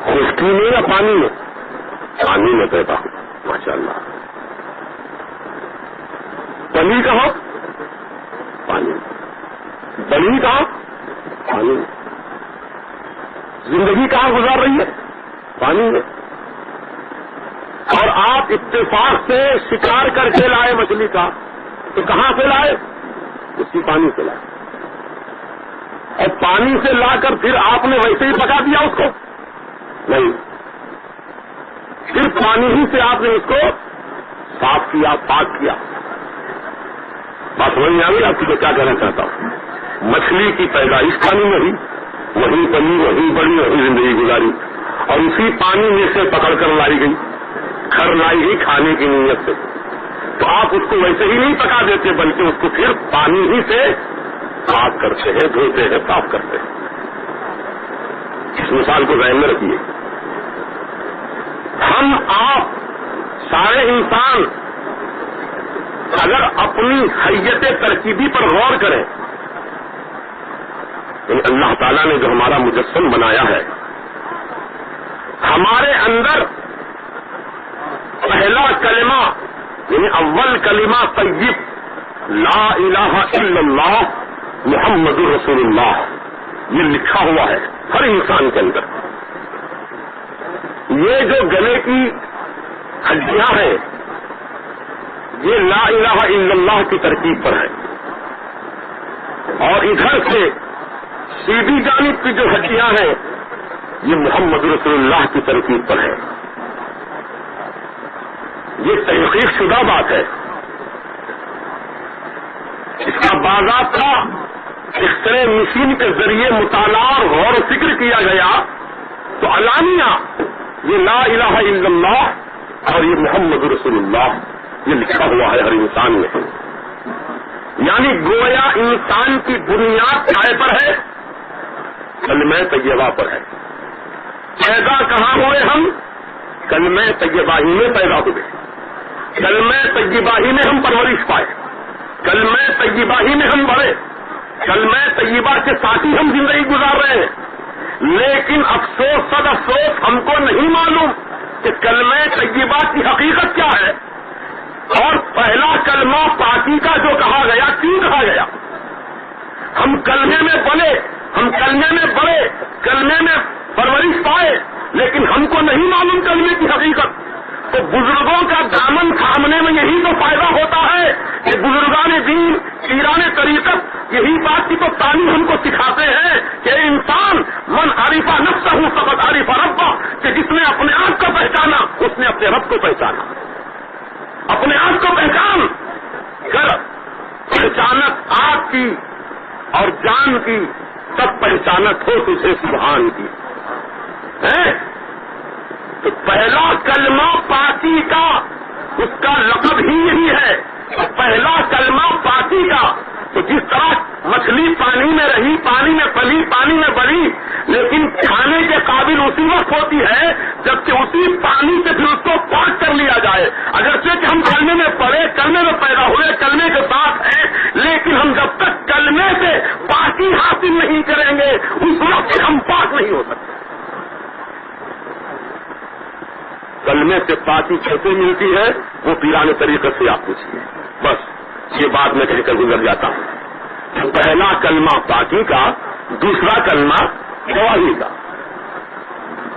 خشکی میں یا پانی میں؟ پانی میں پیدا ہوئی. ماشاء اللہ. پلی کہاں؟ پانی میں. بلی کہاں؟ پانی میں. زندگی کہاں گزار رہی ہے؟ پانی میں. اور آپ اتفاق سے شکار کر کے لائے مچھلی کا تو کہاں سے لائے؟ اسی پانی سے لائے. اور پانی سے لا کر پھر آپ نے ویسے ہی پکا دیا اس کو؟ نہیں. صرف پانی ہی سے آپ نے اس کو صاف کیا، پاک کیا. بات وہی آ گئی. آپ کو کیا کہنا چاہتا ہوں؟ مچھلی کی پیدائش پانی میں ہوئی، وہی پلی، وہی بڑی، وہی زندگی گزاری، اور اسی پانی میں سے پکڑ کر لائی گئی، گھر لائی گئی کھانے کی نیت سے. تو آپ اس کو ویسے ہی نہیں پکا دیتے، بلکہ اس کو پھر پانی ہی سے صاف کرتے ہیں، دھوتے ہیں، صاف کرتے ہیں. اس مثال کو ذہن میں رکھیے. ہم آپ سارے انسان اگر اپنی حیت ترکیبی پر غور کریں، یعنی اللہ تعالیٰ نے جو ہمارا مجسم بنایا ہے، ہمارے اندر پہلا کلمہ یعنی اول کلمہ طیب لا الہ الا اللہ محمد رسول اللہ، یہ لکھا ہوا ہے ہر انسان کے اندر. یہ جو گلے کی ہڈیاں ہیں یہ لا الہ الا اللہ کی ترکیب پر ہے، اور ادھر سے سیدھی جانب کی جو ہڈیاں ہیں یہ محمد رسول اللہ کی ترکیب پر ہے. یہ تحقیق شدہ بات ہے. اس کا باضابطہ ایکسرے مشین کے ذریعے مطالعہ اور غور و فکر کیا گیا تو علانیہ یہ لا الہ الا اللہ اور یہ محمد رسول اللہ یہ لکھا ہوا ہے ہر انسان میں. یعنی گویا انسان کی بنیاد کائے پر ہے؟ کلمہ طیبہ پر ہے. پیدا کہاں ہوئے ہم؟ کلمہ طیبہ ہی میں پیدا ہوئے، کلمہ طیبہ ہی میں ہم پرورش پائے، کلمہ طیبہ ہی میں ہم بڑھے، کلمہ طیبہ کے ساتھ ہی ہم زندگی گزار رہے ہیں. لیکن افسوس صد افسوس ہم کو نہیں معلوم کہ کلمہ طیبہ کی حقیقت کیا ہے، اور پہلا کلمہ پاکی کا جو کہا گیا کیوں کہا گیا. ہم کلمے میں بنے، ہم کلمے میں بڑے، کلمے میں پرورش پائے، لیکن ہم کو نہیں معلوم کلمے کی حقیقت. تو بزرگوں کا دامن تھامنے میں یہی تو فائدہ ہوتا ہے کہ بزرگان دین، پیران طریقت یہی بات کی تو تعلیم ہم کو سکھاتے ہیں کہ انسان من عرف نفسہ فقد عرف ربہ، کہ جس نے اپنے آپ کو پہچانا اس نے اپنے رب کو پہچانا. اپنے آپ کو پہچان کر پہچانت آپ کی اور جان کی، تب پہچانت ہو تجھے سبحان کی. تو پہلا کلمہ پاکی کا اس کا لقب ہی یہی ہے. پہلا کلمہ پاکی کا. تو جس طرح مچھلی پانی میں رہی، پانی میں پلی، پانی میں بڑھی، لیکن کھانے کے قابل اسی وقت ہوتی ہے جبکہ اسی پانی سے پھر اس کو پاک کر لیا جائے. اگرچہ کہ ہم کلمے میں پڑے، کلمے میں پیدا ہوئے، کلمے کے ساتھ ہیں، لیکن ہم جب تک کلمے سے پاکی حاصل نہیں کریں گے اس وقت ہم پاک نہیں ہو سکتے. کلمے سے پاکی کیسے ملتی ہے وہ پیرانے طریقے سے آپ پوچھیے. بس یہ بات میں کہہ کر گزر جاتا ہوں. پہلا کلمہ پاکی کا، دوسرا کلمہ گواہی کا.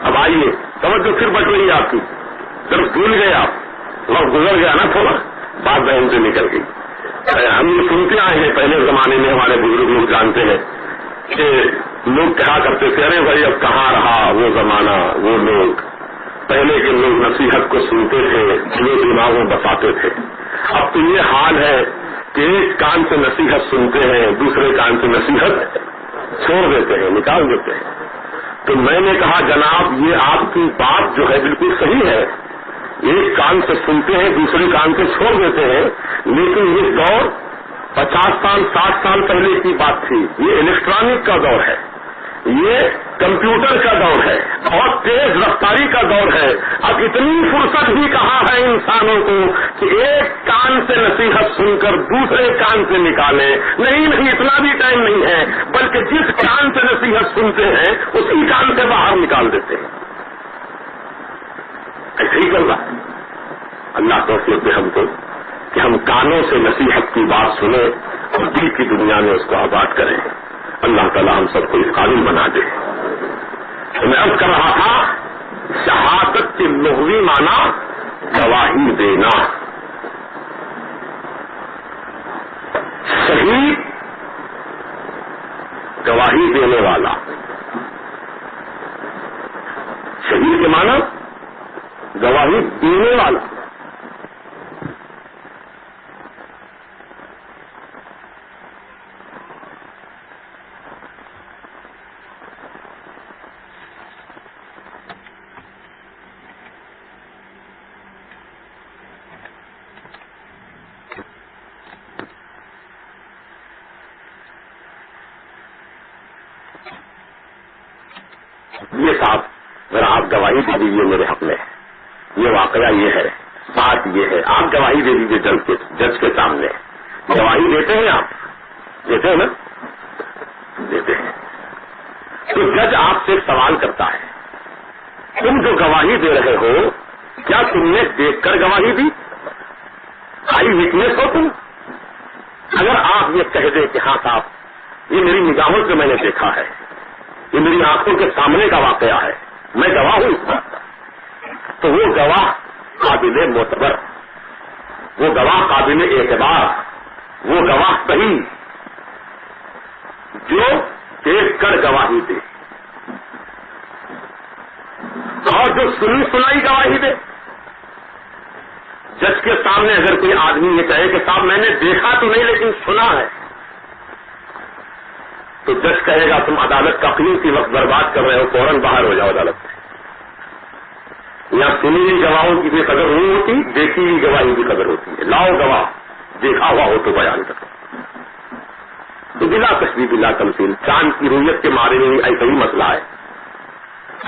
اب آئیے توجہ پھر بٹ رہی ہے آپ کی صرف بھول گئے آپ، وقت گزر گیا نا تھوڑا، بات ذہن سے نکل گئی. ہم یہ سنتے آئے ہیں پہلے زمانے میں، ہمارے بزرگ لوگ جانتے ہیں کہ لوگ کہا کرتے تھے ارے بھائی اب کہاں رہا وہ زمانہ، وہ لوگ. پہلے کے لوگ نصیحت کو سنتے تھے، دلوں دماغوں بتاتے تھے. اب تو یہ حال ہے کہ ایک کان سے نصیحت سنتے ہیں، دوسرے کان سے نصیحت چھوڑ دیتے ہیں، نکال دیتے ہیں. تو میں نے کہا جناب یہ آپ کی بات جو ہے بالکل صحیح ہے، ایک کان سے سنتے ہیں دوسرے کان سے چھوڑ دیتے ہیں، لیکن یہ دور 50 سال 60 سال پہلے کی بات تھی. یہ الیکٹرانک کا دور ہے. یہ کمپیوٹر کا دور ہے اور تیز رفتاری کا دور ہے. اب اتنی فرصت بھی کہاں ہے انسانوں کو کہ ایک کان سے نصیحت سن کر دوسرے کان سے نکالیں. نہیں اتنا بھی ٹائم نہیں ہے، بلکہ جس کان سے نصیحت سنتے ہیں اسی کان سے باہر نکال دیتے ہیں. ایسے ہی چل رہا ہے. اللہ توفیق دے ہم کو کہ ہم کانوں سے نصیحت کی بات سنیں اور دل کی دنیا میں اس کو آباد کریں. اللہ تعالیٰ ہم سب کو اس قابل بنا دے. تو میں عرض کر رہا تھا شہادت کی لغوی معنی گواہی دینا. شہید گواہی دینے والا. شہید کے معنی گواہی دینے والا. یہ صاحب ذرا آپ گواہی دے دیجیے میرے حق میں. یہ واقعہ یہ ہے، بات یہ ہے. آپ گواہی دے دیجیے جج کے سامنے. گواہی دیتے ہیں آپ؟ دیتے ہیں نا؟ دیتے ہیں. تو جج آپ سے ایک سوال کرتا ہے، تم جو گواہی دے رہے ہو کیا تم نے دیکھ کر گواہی دی؟ آئی وٹنس ہو تم؟ اگر آپ یہ کہہ دیں کہ ہاں صاحب یہ میری نگاہوں سے میں نے دیکھا ہے، یہ میری آنکھوں کے سامنے کا واقعہ ہے، میں گواہ ہوں اس بات کا، تو وہ گواہ قابل معتبر، وہ گواہ قابل اعتبار، وہ گواہ صحیح جو دیکھ کر گواہی دے اور جو سنی سنائی گواہی دے. جج کے سامنے اگر کوئی آدمی یہ کہے کہ صاحب میں نے دیکھا تو نہیں لیکن سنا ہے، تو جج کہے گا تم عدالت کا قیمتی وقت برباد کر رہے ہو، فوراً باہر ہو جاؤ عدالت سے. یہاں سنی ہوئی گواہوں کی بھی قدر نہیں ہوتی، دیکھی ہوئی گواہی کی قدر ہوتی ہے. لاؤ گواہ، دیکھا ہوا ہو تو بیان کرو. تو بلا تشبیہ بلا تمثیل چاند کی رویت کے مارے میں ایسا ہی مسئلہ ہے.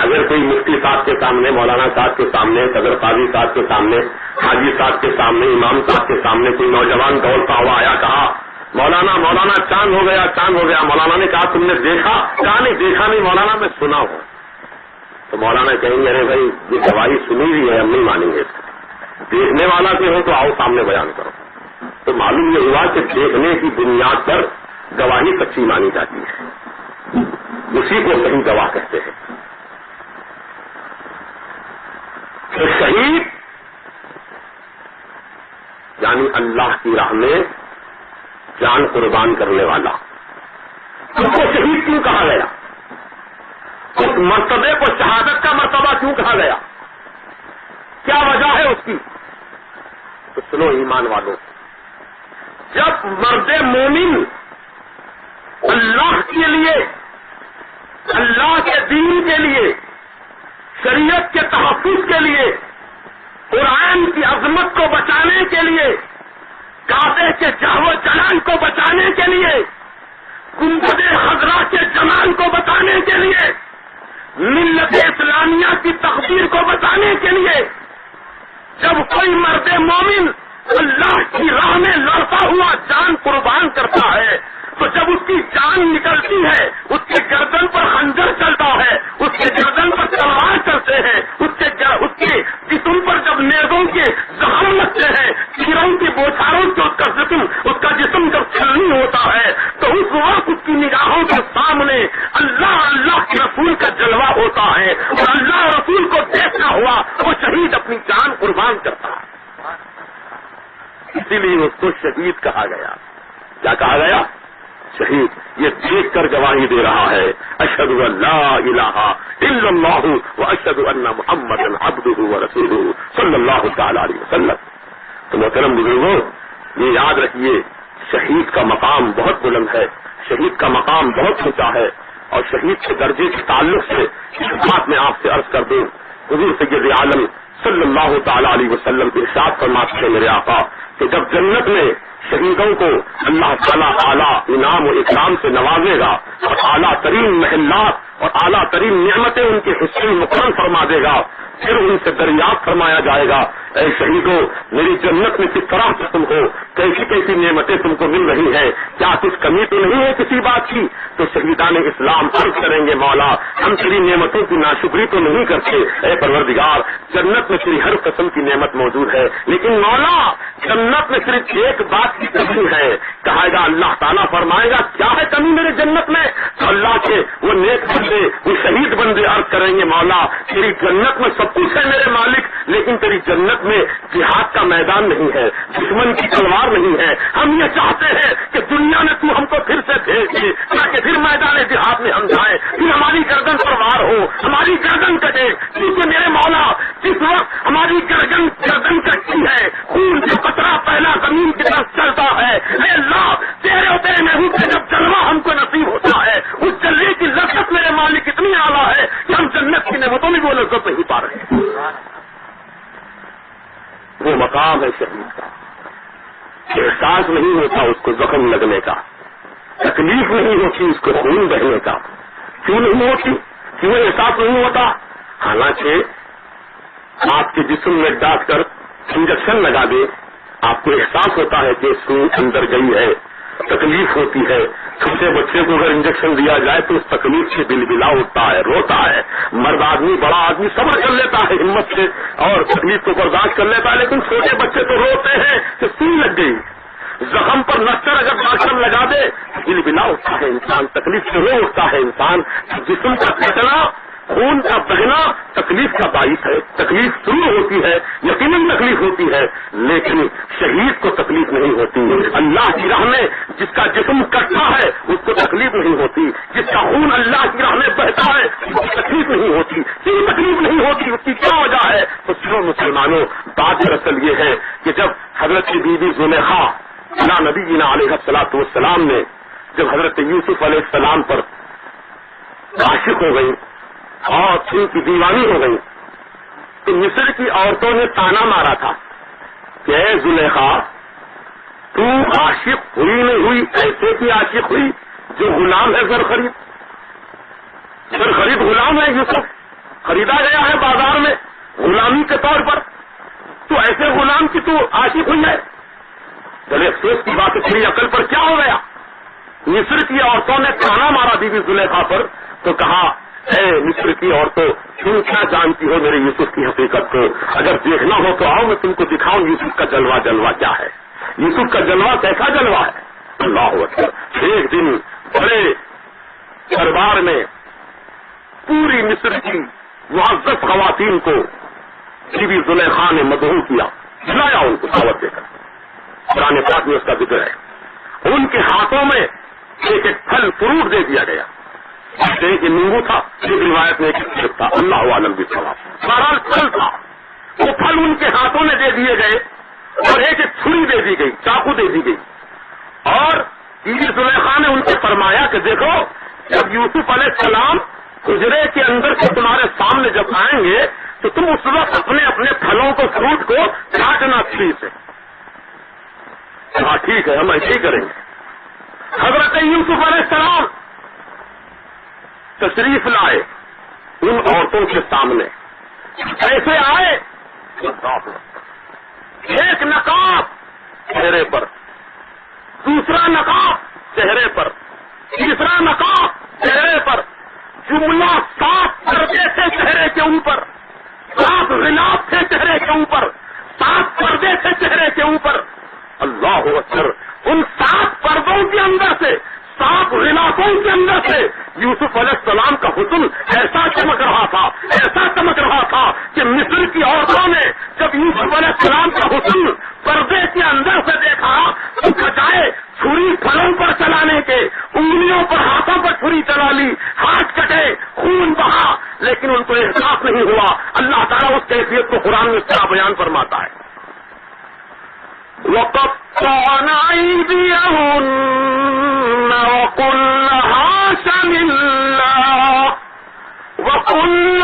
اگر کوئی مفتی صاحب کے سامنے، مولانا صاحب کے سامنے، صدر قاضی صاحب کے سامنے، حاجی صاحب کے سامنے، امام صاحب کے سامنے کوئی نوجوان دوڑتا ہوا آیا، کہا مولانا چاند ہو گیا. مولانا نے کہا تم نے دیکھا؟ کہا نہیں دیکھا نہیں مولانا، میں سنا ہوں. تو مولانا کہیں گے ارے بھائی یہ گواہی سنی ہوئی ہے، ہم نہیں مانیں گے. دیکھنے والا سے ہو تو آؤ سامنے بیان کرو. تو معلوم یہ ہوا کہ دیکھنے کی بنیاد پر گواہی سچی مانی جاتی ہے، اسی کو صحیح گواہ کہتے ہیں. تو شہید یعنی اللہ کی راہ میں جان قربان کرنے والا. اس کو شہید کیوں کہا گیا؟ اس مرتبے کو شہادت کا مرتبہ کیوں کہا گیا؟ کیا وجہ ہے اس کی؟ تو سنو ایمان والوں، جب مرد مومن اللہ کے لیے، اللہ کے دین کے لیے، شریعت کے تحفظ کے لیے، قرآن کی عظمت کو بچانے کے لیے، کعبے کے جاہ و جلال کو بچانے کے لیے، گنبد خضرا کے جمال کو بچانے کے لیے، ملت اسلامیہ کی تقدیر کو بچانے کے لیے، جب کوئی مرد مومن اللہ کی راہ میں لڑتا ہوا جان قربان کرتا ہے، تو جب اس کی جان نکلتی ہے، اس کے گردن پر خنجر چلتا ہے، اس کے گردن پر تلوار چلتے ہیں، اس کے جسم پر جب نیزوں کے زخم لگتے ہیں، تیروں کی بوچھاروں سے اس کا جسم جب چھلنی ہوتا ہے، تو اس وقت اس کی نگاہوں کے سامنے اللہ کے رسول کا جلوہ ہوتا ہے، اور اللہ رسول کو دیکھنا ہوا وہ شہید اپنی جان قربان کرتا ہے. اسی لیے اس کو شہید کہا گیا. کیا کہا گیا؟ شہید. یہ دیکھ کر گواہی دے رہا ہے اشہد ان لا الہ الا اللہ واشہد ان محمدا عبدہ ورسولہ صلی اللہ تعالی علیہ وسلم. تو محترم بزرگوں، یہ یاد رکھیے شہید کا مقام بہت بلند ہے، شہید کا مقام بہت اونچا ہے. اور شہید کے درجے کے تعلق سے اس بات میں آپ سے عرض کر دوں، حضور سید عالم صلی اللہ تعالی علیہ وسلم ارشاد فرماتے ہیں میرے آقا کہ جب جنت میں شہیدوں کو اللہ تعالیٰ اعلیٰ انعام و اکرام سے نوازے گا اور اعلیٰ ترین محلات اور اعلیٰ ترین نعمتیں ان کے حصے میں مقرر فرما دے گا. پھر ان سے دریافت فرمایا جائے گا اے شہیدوں میری جنت میں کس طرح سے تم ہو, کیسی کیسی نعمتیں تم کو مل رہی ہیں, کیا کچھ کمی تو نہیں ہے کسی بات کی؟ تو شہیدان اسلام عرض کریں گے مولا ہم تیری نعمتوں کی ناشکری تو نہیں کرتے, اے پروردگار جنت میں تیری ہر قسم کی نعمت موجود ہے, لیکن مولا جنت میں صرف ایک بات کی کمی ہے. کہے گا اللہ تعالیٰ فرمائے گا کیا ہے کمی میرے جنت میں؟ تو اللہ کے وہ نیک بندے وہ شہید بندے عرض کریں گے مولا تیری جنت میں سب کچھ ہے میرے مالک, لیکن تیری جنت میں جہاد کا میدان نہیں ہے, دشمن کی تلوار نہیں ہے. ہم یہ چاہتے ہیں کہ دنیا میں تو ہم کو پھر سے بھیج دے تاکہ پھر میدان جہاد میں ہم جائیں, پھر ہماری گردن پر وار ہو, ہماری گردن کٹے. کیونکہ میرے مولا جس وقت ہماری گردن کٹتی ہے خون کا قطرہ پہلا زمین کی طرف چلتا ہے, اے اللہ تیرے اور تیرے محبوب سے جب جلوہ ہم کو نصیب ہوتا ہے اس جلوے کی لذت میرے مالک اتنی اعلیٰ ہے کہ ہم جنت کی نعمتوں میں وہ لذت نہیں پا رہے ہیں. وہ مقام ہے شہید کا, احساس نہیں ہوتا اس کو زخم لگنے کا, تکلیف نہیں ہوتی اس کو خون بہنے کا. کیوں نہیں ہوتی؟ کیوں احساس نہیں ہوتا؟ حالانکہ آپ کے جسم میں ڈاکٹر انجیکشن لگا دے آپ کو احساس ہوتا ہے کہ سوئی اندر گئی ہے, تکلیف ہوتی ہے. چھوٹے بچے کو اگر انجیکشن دیا جائے تو اس تکلیف سے بلبلا اٹھتا ہے, روتا ہے. مرد آدمی بڑا آدمی صبر کر لیتا ہے ہمت سے اور تکلیف کو برداشت کر لیتا ہے, لیکن چھوٹے بچے تو روتے ہیں کہ سوئی لگ گئی. زخم پر نشتر اگر ڈاکٹر لگا دے بلبلا اٹھتا ہے انسان, تکلیف سے رو اٹھتا ہے انسان. جسم کا پھٹنا خون کا بہنا تکلیف کا باعث ہے, تکلیف شروع ہوتی ہے, یقیناً تکلیف ہوتی ہے, لیکن شہید کو تکلیف نہیں ہوتی. اللہ کی راہ میں جس کا جسم کٹتا ہے اس کو تکلیف نہیں ہوتی, جس کا خون اللہ کی راہ میں بہتا ہے اس کو تکلیف نہیں ہوتی. کیوں تکلیف نہیں ہوتی؟ اس کی کیا وجہ ہے؟ تو سنو مسلمانوں, بات دراصل یہ ہے کہ جب حضرت کی بیوی زلیخا اللہ نبی جینا علیہ الصلوۃ والسلام نے جب حضرت یوسف علیہ السلام پر عاشق ہو گئی اور ان کی دیوانی ہو گئی تو مصر کی عورتوں نے تانا مارا تھا کہ اے زلیخا تو عاشق ہوئی نہیں ہوئی, ایسے کی عاشق ہوئی جو غلام ہے زر خرید غلام ہے. یوسف خریدا گیا ہے بازار میں غلامی کے طور پر, تو ایسے غلام کی تو عاشق ہوئی ہے. بڑے افسوس کی بات ہے, تیری عقل پر کیا ہو گیا؟ مصر کی عورتوں نے تانا مارا بی بی زلیخا پر تو کہا اے مصر کی عورتوں تم کیا جانتی ہو میرے یوسف کی حقیقت کو؟ اگر دیکھنا ہو تو آؤ میں تم کو دکھاؤں یوسف کا جلوہ کیا ہے. یوسف کا جلوہ کیسا جلوہ ہے؟ اللہ اکبر. ایک دن بڑے دربار میں پوری مصر کی معزز خواتین کو بی بی زلیخا نے مدعو کیا, بلایا ان کو دعوت دے کر. قرآن پاک میں اس کا ذکر ہے. ان کے ہاتھوں میں ایک ایک پھل فروٹ دے دیا گیا. ایک نیمبو تھا, ایک روایت میں ایک تھا, اللہ عالم بھی تھا, بہرحال پھل تھا. وہ پھل ان کے ہاتھوں میں دے دیے گئے اور ایک ایک چھری دے دی گئی, چاقو دے دی گئی. اور بی بی زلیخا نے ان سے فرمایا کہ دیکھو جب یوسف علیہ السلام حجرے کے اندر سے تمہارے سامنے جب آئیں گے تو تم اس وقت اپنے اپنے پھلوں کو فروٹ کو کاٹنا چھری سے. ہاں ٹھیک ہے ہم ایسے ہی کریں گے. حضرت یوسف علیہ السلام تشریف لائے ان عورتوں کے سامنے. ایسے آئے ایک نقاب چہرے پر, دوسرا نقاب چہرے پر, تیسرا نقاب چہرے پر, جملہ 7 پردے تھے چہرے کے اوپر, 7 غلاف تھے چہرے کے اوپر, 7 پردے تھے چہرے کے اوپر. اللہ اکبر. ان 7 پردوں کے اندر سے 7 غلافوں کے اندر سے یوسف علیہ السلام کا حسن ایسا چمک رہا تھا کہ مصر کی عورتوں نے جب یوسف علیہ السلام کا حسن پردے کے اندر سے دیکھا تو بجائے چھری پھلوں پر چلانے کے انگلیوں پر ہاتھوں پر چھری چلا لی, ہاتھ کٹے, خون بہا, لیکن ان کو احساس نہیں ہوا. اللہ تعالیٰ اس کیفیت کو قرآن میں اس طرح بیان فرماتا ہے وَقَطَّعْنَا أَيْدِيَهُنَّ وَقُلْنَ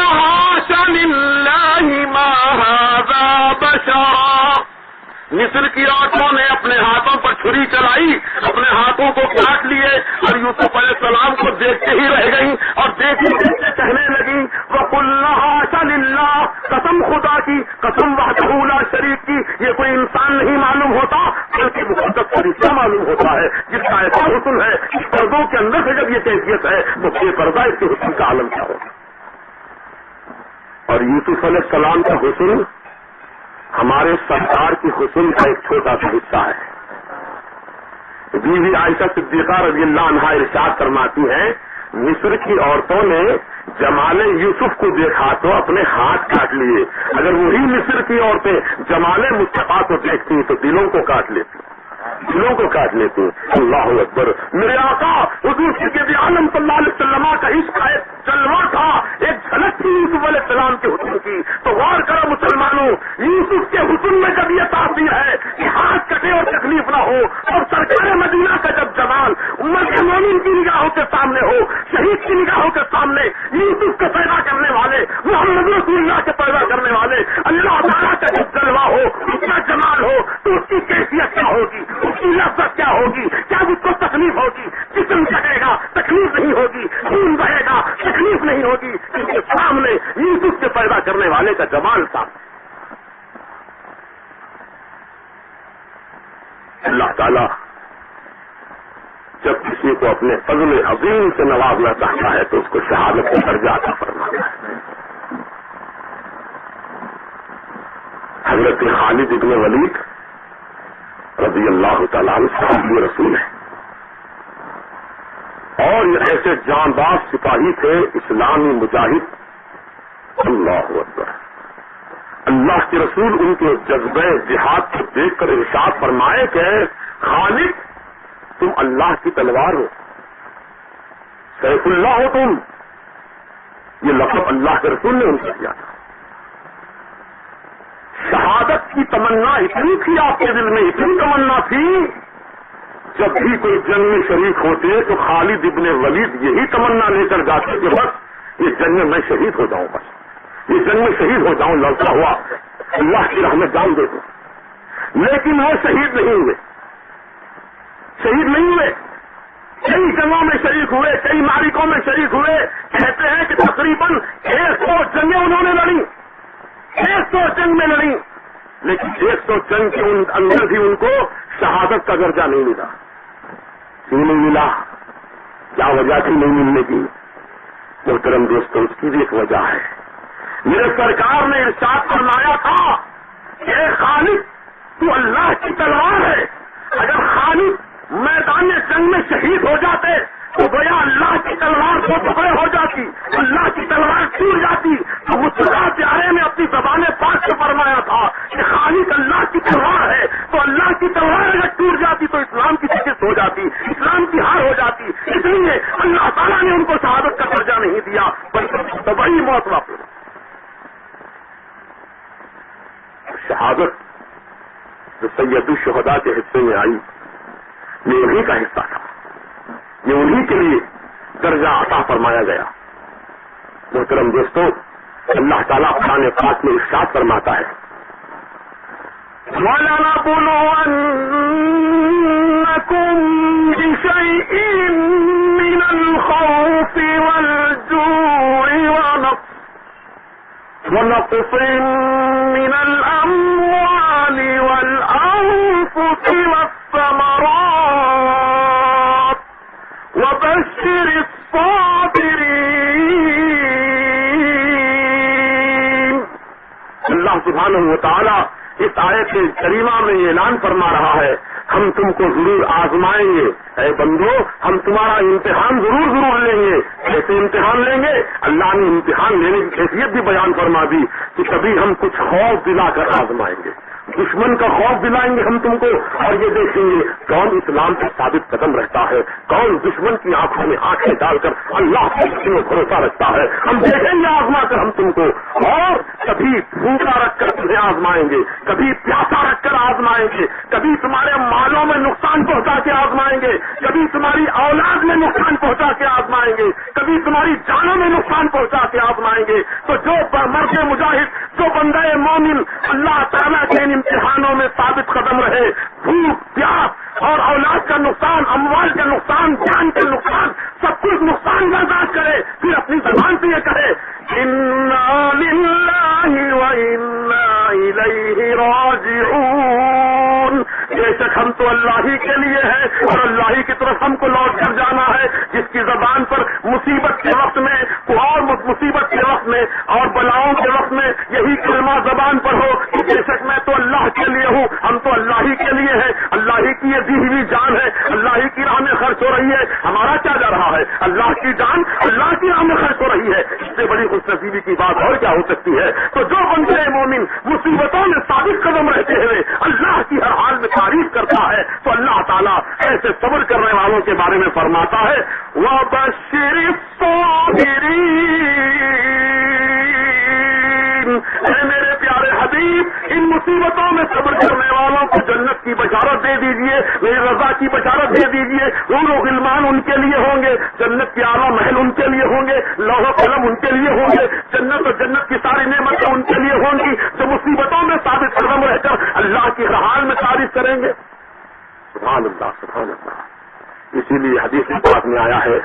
حَاشَ لِلَّهِ مَا هَذَا بَشَرًا مصر کی عورتوں نے اپنے ہاتھوں پر چھری چلائی، اپنے ہاتھوں کو کاٹ لیے اور یوسف علیہ السلام کو دیکھتے ہی رہ گئی اور دیکھتے دیکھتے کہنے لگی وَقُلْنَا حَاشَ لِلَّهِ، قسم خدا کی، قسم وحدہ لا شریک کی، یہ کوئی انسان نہیں معلوم ہوتا بلکہ مقدس فرشتہ معلوم ہوتا ہے جس کا ایسا حسن ہے، اس پردوں کے اندر سے جب یہ کیفیت ہے تو بے پردہ اس کے حسن کا عالم کیا ہوگا۔ اور یوسف علیہ السلام کا حسن ہمارے سرکار کی حسن کا ایک چھوٹا سا حصہ ہے۔ بیوی عائشہ صدیقہ رضی اللہ عنہا ارشاد فرماتی ہیں مصر کی عورتوں نے جمال یوسف کو دیکھا تو اپنے ہاتھ کاٹ لیے، اگر وہی مصر کی عورتیں جمال مصطفیٰ کو دیکھتی تو دلوں کو کاٹ لیتی، دلوں کو کاٹ لیتی۔ اللہ اکبر، میرے آقا حضور سید عالم صلی اللہ علیہ وسلم کا عشق کا ایک جلوہ تھا، ایک جھلک تھی یوسف علیہ السلام کے حسن کی۔ تو غور کرو مسلمانوں، یوسف کے حسن میں جب یہ تعبیر ہے کہ ہاتھ کٹے اور تکلیف نہ ہو، اور سرکار مدینہ کا جب جمال امت مومن کی نگاہوں کے سامنے ہو، شہید کی نگاہوں کے سامنے، یوسف کو پیدا کرنے والے، محمد رسول اللہ کے پیدا کرنے والے اللہ تعالیٰ کا جب جلوہ ہو، اس کا جمال ہو، تو اس کی کیفیت کیا ہوگی، اس کی لذت کیا ہوگی؟ کیا اس کو تکلیف ہوگی؟ جسم کٹے گا تکلیف نہیں ہوگی، خون بہے گا تکلیف نہیں ہوگی، اس کے سامنے یوسف کے پیدا کرنے والے کا جمال تھا۔ اللہ تعالیٰ جب کسی کو اپنے فضل عظیم سے نوازنا چاہتا ہے تو اس کو شہادت کا درجہ عطا فرماتا ہے۔ حضرت خالد ابن ولید رضی اللہ تعالیٰ عنہ صحابی رسول ہے اور یہ ایسے جانباز سپاہی تھے، اسلامی مجاہد۔ اللہ اکبر، اللہ کے رسول ان کے جذبہ جہاد کو دیکھ کر ارشاد فرمائے کہ خالد تم اللہ کی تلوار ہو، سیف اللہ ہو تم۔ یہ لقب اللہ کے رسول نے ان سے دیا تھا۔ شہادت کی تمنا اتنی تھی آپ کے دل میں، اتنی تمنا تھی، جب بھی کوئی جنگ میں شریک ہوتے تو خالد ابن ولید یہی تمنا لے کر جاتے کہ بس یہ جنگ میں شہید ہو جاؤں، بس یہ جنگ میں شہید ہو جاؤں، لڑتا ہوا اللہ کی راہ میں جان دے دوں۔ لیکن وہ شہید نہیں ہوئے، شہید نہیں ہوئے، کئی جنگوں میں شریک ہوئے، کئی معرکوں میں شریک ہوئے۔ کہتے ہیں کہ تقریباً 100 جنگیں انہوں نے لڑی، 100 جنگ میں لڑی، لیکن 100 جنگ کے اندر بھی ان کو شہادت کا درجہ نہیں ملا۔ کیوں نہیں ملا؟ کیا وجہ تھی نہیں ملنے کی؟ محترم دوستوں، اس کی بھی ایک وجہ ہے۔ میرے سرکار نے ارشاد فرمایا تھا کہ خالد تو اللہ کی تلوار ہے، اگر خالد میدان جنگ میں شہید ہو جاتے تو گویا اللہ کی تلوار دو ٹکڑے ہو جاتی، اللہ کی تلوار ٹوٹ جاتی۔ تو مصطفیٰ پیارے نے اپنی زبان پاک سے فرمایا تھا کہ خالد اللہ کی تلوار ہے، تو اللہ کی تلوار اگر ٹوٹ جاتی تو اسلام کی شکست ہو جاتی، اسلام کی ہار ہو جاتی۔ اس لیے اللہ تعالیٰ نے ان کو شہادت کا درجہ نہیں دیا بلکہ طبعی موت واپس۔ شہادت جو سید الشہداء کے حصے میں آئی یہ انہی کا حصہ تھا، یہ انہی کے لیے درجہ عطا فرمایا گیا۔ محترم دوستوں، اللہ تعالیٰ قرآن پاک میں ارشاد فرماتا ہے وَلَنَبْلُوَنَّكُمْ بِشَيْءٍ مِّنَ الْخَوْفِ وَالْجُوعِ ونقص من الأموال والأنفس والثمرات وبشر الصابرين۔ اللہ سبحانہ وتعالی اس آیت کریمہ میں اعلان فرما رہا ہے ہم تم کو ضرور آزمائیں گے، اے بندو ہم تمہارا امتحان ضرور لیں گے۔ کیسے امتحان لیں گے؟ اللہ نے امتحان لینے کی کیفیت بھی بیان فرما دی کہ کبھی ہم کچھ خوف دلا کر آزمائیں گے، دشمن کا خوف دلائیں گے ہم تم کو، اور یہ دیکھیں گے کون اسلام پر ثابت قدم رہتا ہے، کون دشمن کی آنکھوں میں آنکھیں ڈال کر اللہ کے میں بھروسہ رکھتا ہے۔ ہم دیکھیں گے آزما کر ہم تم کو، اور کبھی بھوکا رکھ کر تمہیں آزمائیں گے، کبھی پیاسا رکھ کر آزمائیں گے، کبھی تمہارے مالوں میں نقصان پہنچا کے آزمائیں گے، کبھی تمہاری اولاد میں نقصان پہنچا کے آزمائیں گے، کبھی تمہاری جانوں میں نقصان پہنچا کے آزمائیں گے۔ تو جو مرد مجاہد، جو بندہ مومن اللہ تعالیٰ کے ان امتحانوں میں ثابت قدم تک ہم تو اللہ ہی کے لیے ہیں اور اللہ ہی کی طرف ہم کو لوٹ کر جانا ہے. جس کی زبان پر مصیبت کے وقت میں اور مصیبت کے وقت میں اور بلاؤں کے وقت میں یہی کلمہ زبان پر ہو کہ بے شک میں تو اللہ کے لیے ہوں, ہم تو اللہ ہی کے لیے ہیں, اللہ ہی کی یہ دی ہوئی جان ہے, اللہ ہی کی راہ میں خرچ ہو رہی ہے, ہمارا کیا جا رہا ہے؟ اللہ کی جان اللہ کی راہ میں خرچ ہو رہی ہے. اس سے بڑی خوش نصیبی کی بات اور کیا ہو سکتی ہے؟ تو جو بندے مومن مصیبتوں میں ثابت قدم رہتے ہوئے اللہ کی ہر حال میں تعریف کرتا ہے تو اللہ تعالیٰ ایسے صبر کرنے والوں کے بارے میں فرماتا ہے وَبَشِّرِ الصَّابِرِينَ, اے میرے پیارے حبیب ان مصیبتوں میں صبر کرنے والوں کو جنت کی بشارت دے دیجئے, میری رضا کی بشارت دے دیجئے. وہ غلمان ان کے لیے ہوں گے, جنت کے اعلیٰ محل ان کے لیے ہوں گے, لوح و قلم ان کے لیے ہوں گے, جنت اور جنت کی ساری نعمتیں ان کے لیے ہوں گی جو مصیبتوں میں ثابت قدم رہ کر اللہ کی ہر حال میں تعریف کریں گے. سبحان اللہ سبحان اللہ. اسی لیے حدیث پاک میں آیا ہے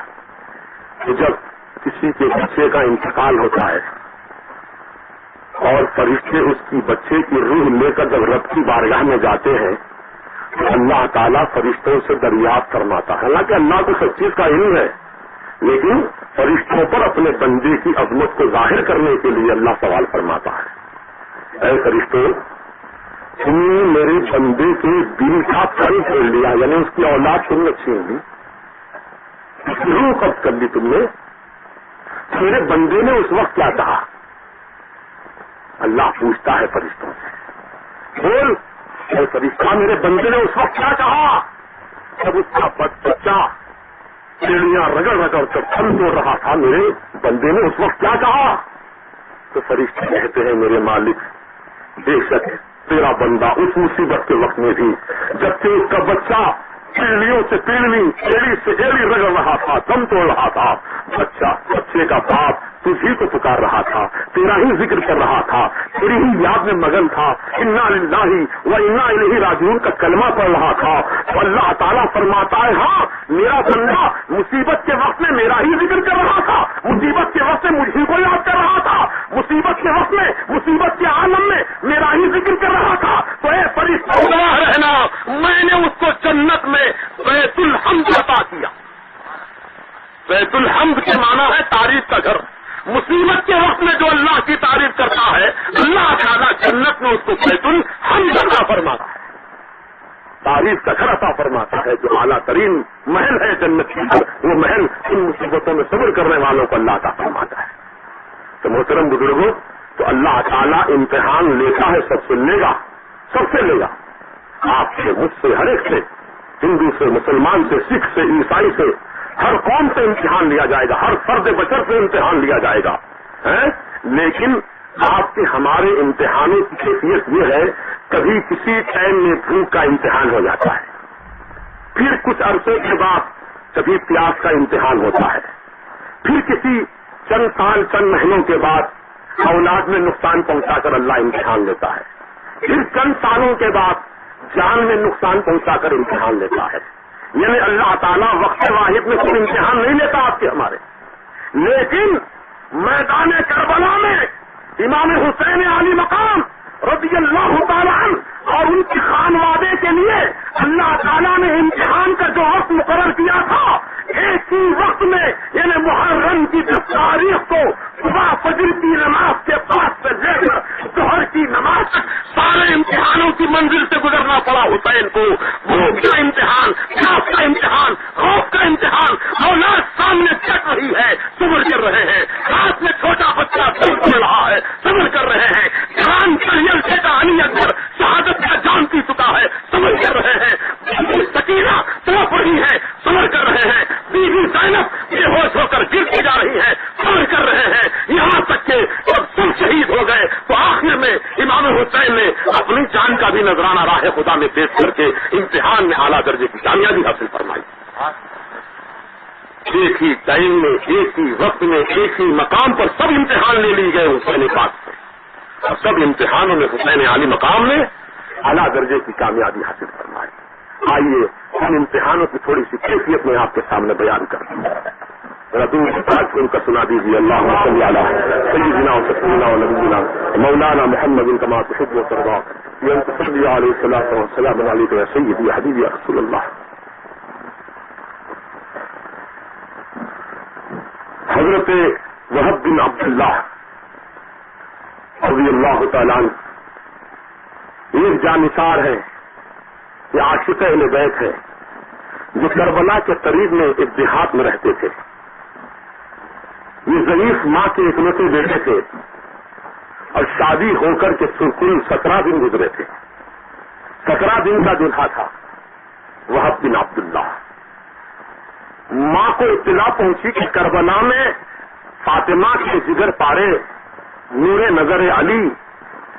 کہ جب کسی کے بچے کا انتقال ہوتا ہے اور فرشتے اس کی بچے کی روح لے کر جب رب کی بارگاہ میں جاتے ہیں تو اللہ تعالیٰ فرشتوں سے دریافت فرماتا ہے. حالانکہ اللہ کو سب چیز کا علم ہے, لیکن فرشتوں پر اپنے بندے کی عظمت کو ظاہر کرنے کے لیے اللہ سوال فرماتا ہے, اے فرشتوں تم نے میرے بندے کے دل کا پھل کھول لیا, یعنی اس کی اولاد تم نے چھین لی, روح قبض کر لی تم نے, میرے بندے نے اس وقت کیا کہا؟ اللہ پوچھتا ہے فرشتوں سے, بول اے فرشتہ میرے بندے نے اس وقت کیا کہا؟ جب اس کا بچہ چڑیاں رگڑ رگڑ کر پھل توڑ رہا تھا, میرے بندے نے اس وقت کیا کہا؟ تو فرشتے کہتے ہیں میرے مالک بے شک تیرا بندہ اس مصیبت کے وقت میں بھی جبکہ اس کا بچہ پیڑیوں سے پیڑی ایڑی سے ایڑی رگڑ رہا تھا, دم توڑ رہا تھا, بچے کا باپ تجھی کو پکار رہا تھا, تیرا ہی ذکر کر رہا تھا, تیری ہی یاد میں مگن تھا, انا للہ و انا الیہ راجعون کا کلمہ پڑھ رہا تھا. تو اللہ تعالیٰ فرماتا ہے ہاں میرا بندہ مصیبت کے وقت میں میرا ہی ذکر کر رہا تھا, مصیبت کے وقت میں مجھے کو یاد کر رہا تھا, مصیبت کے وقت میں مصیبت کے عالم میں میرا ہی ذکر کر رہا تھا. تو اے فرشتہ رہنا, میں نے اس کو جنت میں بیت الحمد عطا کیا. بیت الحمد کے معنی ہے تعریف کا گھر. مصیبت کے وقت میں جو اللہ کی تعریف کرتا ہے اللہ تعالیٰ جنت میں اس کو بیت الحمد عطا فرماتا ہے, تعریف کا گھر عطا فرماتا ہے. جو اعلیٰ ترین محل ہے جنت کی, وہ محل ان مصیبتوں میں صبر کرنے والوں کو اللہ عطا فرماتا ہے. تو محترم بزرگوں, تو اللہ تعالیٰ امتحان لیتا ہے, سب سے لے گا, سب سے لے گا, آپ سے, مجھ سے, ہر ایک سے, ہندو سے, مسلمان سے, سکھ سے, عیسائی سے, ہر قوم سے امتحان لیا جائے گا, ہر فرد بشر سے امتحان لیا جائے گا. لیکن آپ کے ہمارے امتحانوں کی کیفیت یہ ہے, کبھی کسی ٹائم میں بھوک کا امتحان ہو جاتا ہے, پھر کچھ عرصے کے بعد کبھی پیاس کا امتحان ہوتا ہے, پھر کسی چند سال چند مہینوں کے بعد اولاد میں نقصان پہنچا کر اللہ امتحان لیتا ہے, پھر چند سالوں کے بعد جان میں نقصان پہنچا کر امتحان لیتا ہے. یعنی اللہ تعالیٰ وقت واحد میں کوئی امتحان نہیں لیتا آپ کے ہمارے. لیکن میدان کربلا میں امام حسین علی مقام رضی اللہ تعالیٰ عنہ اور ان کی خانوادے کے لیے اللہ تعالیٰ نے امتحان کا جو وقت مقرر کیا تھا, ایک ہی وقت میں یعنی محرم کی 10 تاریخ کو صبح فجر کی نماز کے بعد سے لے کر ظہر کی نماز تک سارے امتحانوں کی منزل سے گزرنا پڑا حسین کو. بھوک کا امتحان, پیاس کا امتحان, خوف کا امتحان, اولاد سامنے چٹ رہی ہے, صبر کر رہے ہیں, ہاتھ میں چھوٹا بچہ چل رہا ہے, صبر کر رہے ہیں, جان کلیل بیٹا علی اکبر شہادت کا جان پی چکا ہے, صبر کر رہے ہیں, سکینہ تڑپ رہی ہے, صبر کر رہے ہیں, بیوی زینب بے ہوش ہو کر گرتی جا رہی ہے, صبر کر رہے ہیں, یہاں تک کہ جب سب شہید ہو گئے تو آخر میں امام حسین نے اپنی جان کا بھی نذرانہ راہ خدا میں پیش کر کے امتحان میں اعلیٰ درجے کی کامیابی حاصل فرمائی. ایک ہی ٹائم میں, ایک ہی وقت میں, ایک ہی مقام پر سب امتحان لے لی گئے حسین پاک سے, اور سب امتحانوں میں حسین علی مقام نے اعلیٰ درجے کی کامیابی حاصل فرمائی. آئیے ان امتحانوں کی تھوڑی سی کیفیت میں آپ کے سامنے بیان کرتا ہوں. رسول پاک ان کا سنا دیجیے. اللہم صلی علی سیدنا و سیدنا و نبینا مولانا محمد کما تحب و ترضى یا صلی علیہ الصلوۃ والسلام علیک یا سیدی یا حبیبی یا رسول اللہ. حضرت وہب بن عبداللہ رضی اللہ تعالیٰ عنہ ایک جانثار ہے، یہ عاشق اہل بیت ہے جو کربلا کے قریب میں ایک دیہات میں رہتے تھے. یہ ضعیف ماں کے اکلوتے بیٹے تھے اور شادی ہو کر کے کل 17 دن گزرے تھے. 17 دن کا دلہا تھا. وہب بن عبداللہ ماں کو اطلاع پہنچی کہ کربلا میں فاطمہ کے جگر پارے نور نظر علی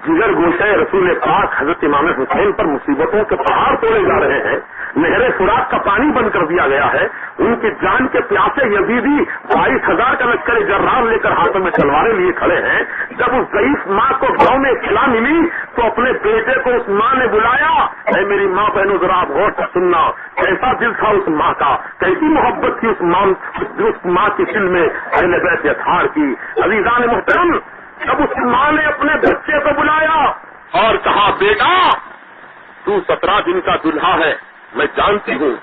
جگر گوشہ رسول پاک حضرت امام حسین پر مصیبتوں کے پہاڑ توڑے جا رہے ہیں. نہر فرات کا پانی بند کر دیا گیا ہے. ان کی جان کے پیاسے یزیدی 22,000 کا لشکر جرار لے کر ہاتھوں میں تلواریں لیے کھڑے ہیں. جب اس ضعیف ماں کو گاؤں میں اطلاع ملی تو اپنے بیٹے کو اس ماں نے بلایا. اے میری ماں بہنوں ذرا آپ غور سے سننا، کیسا دل تھا اس ماں کا، کیسی محبت تھی اس ماں کی دل میں اہل بیت اطہار کی. عزیزان محترم، جب اس ماں نے اپنے بچے کو بلایا اور کہا بیٹا تو 17 دن کا دلہا ہے، میں جانتی ہوں،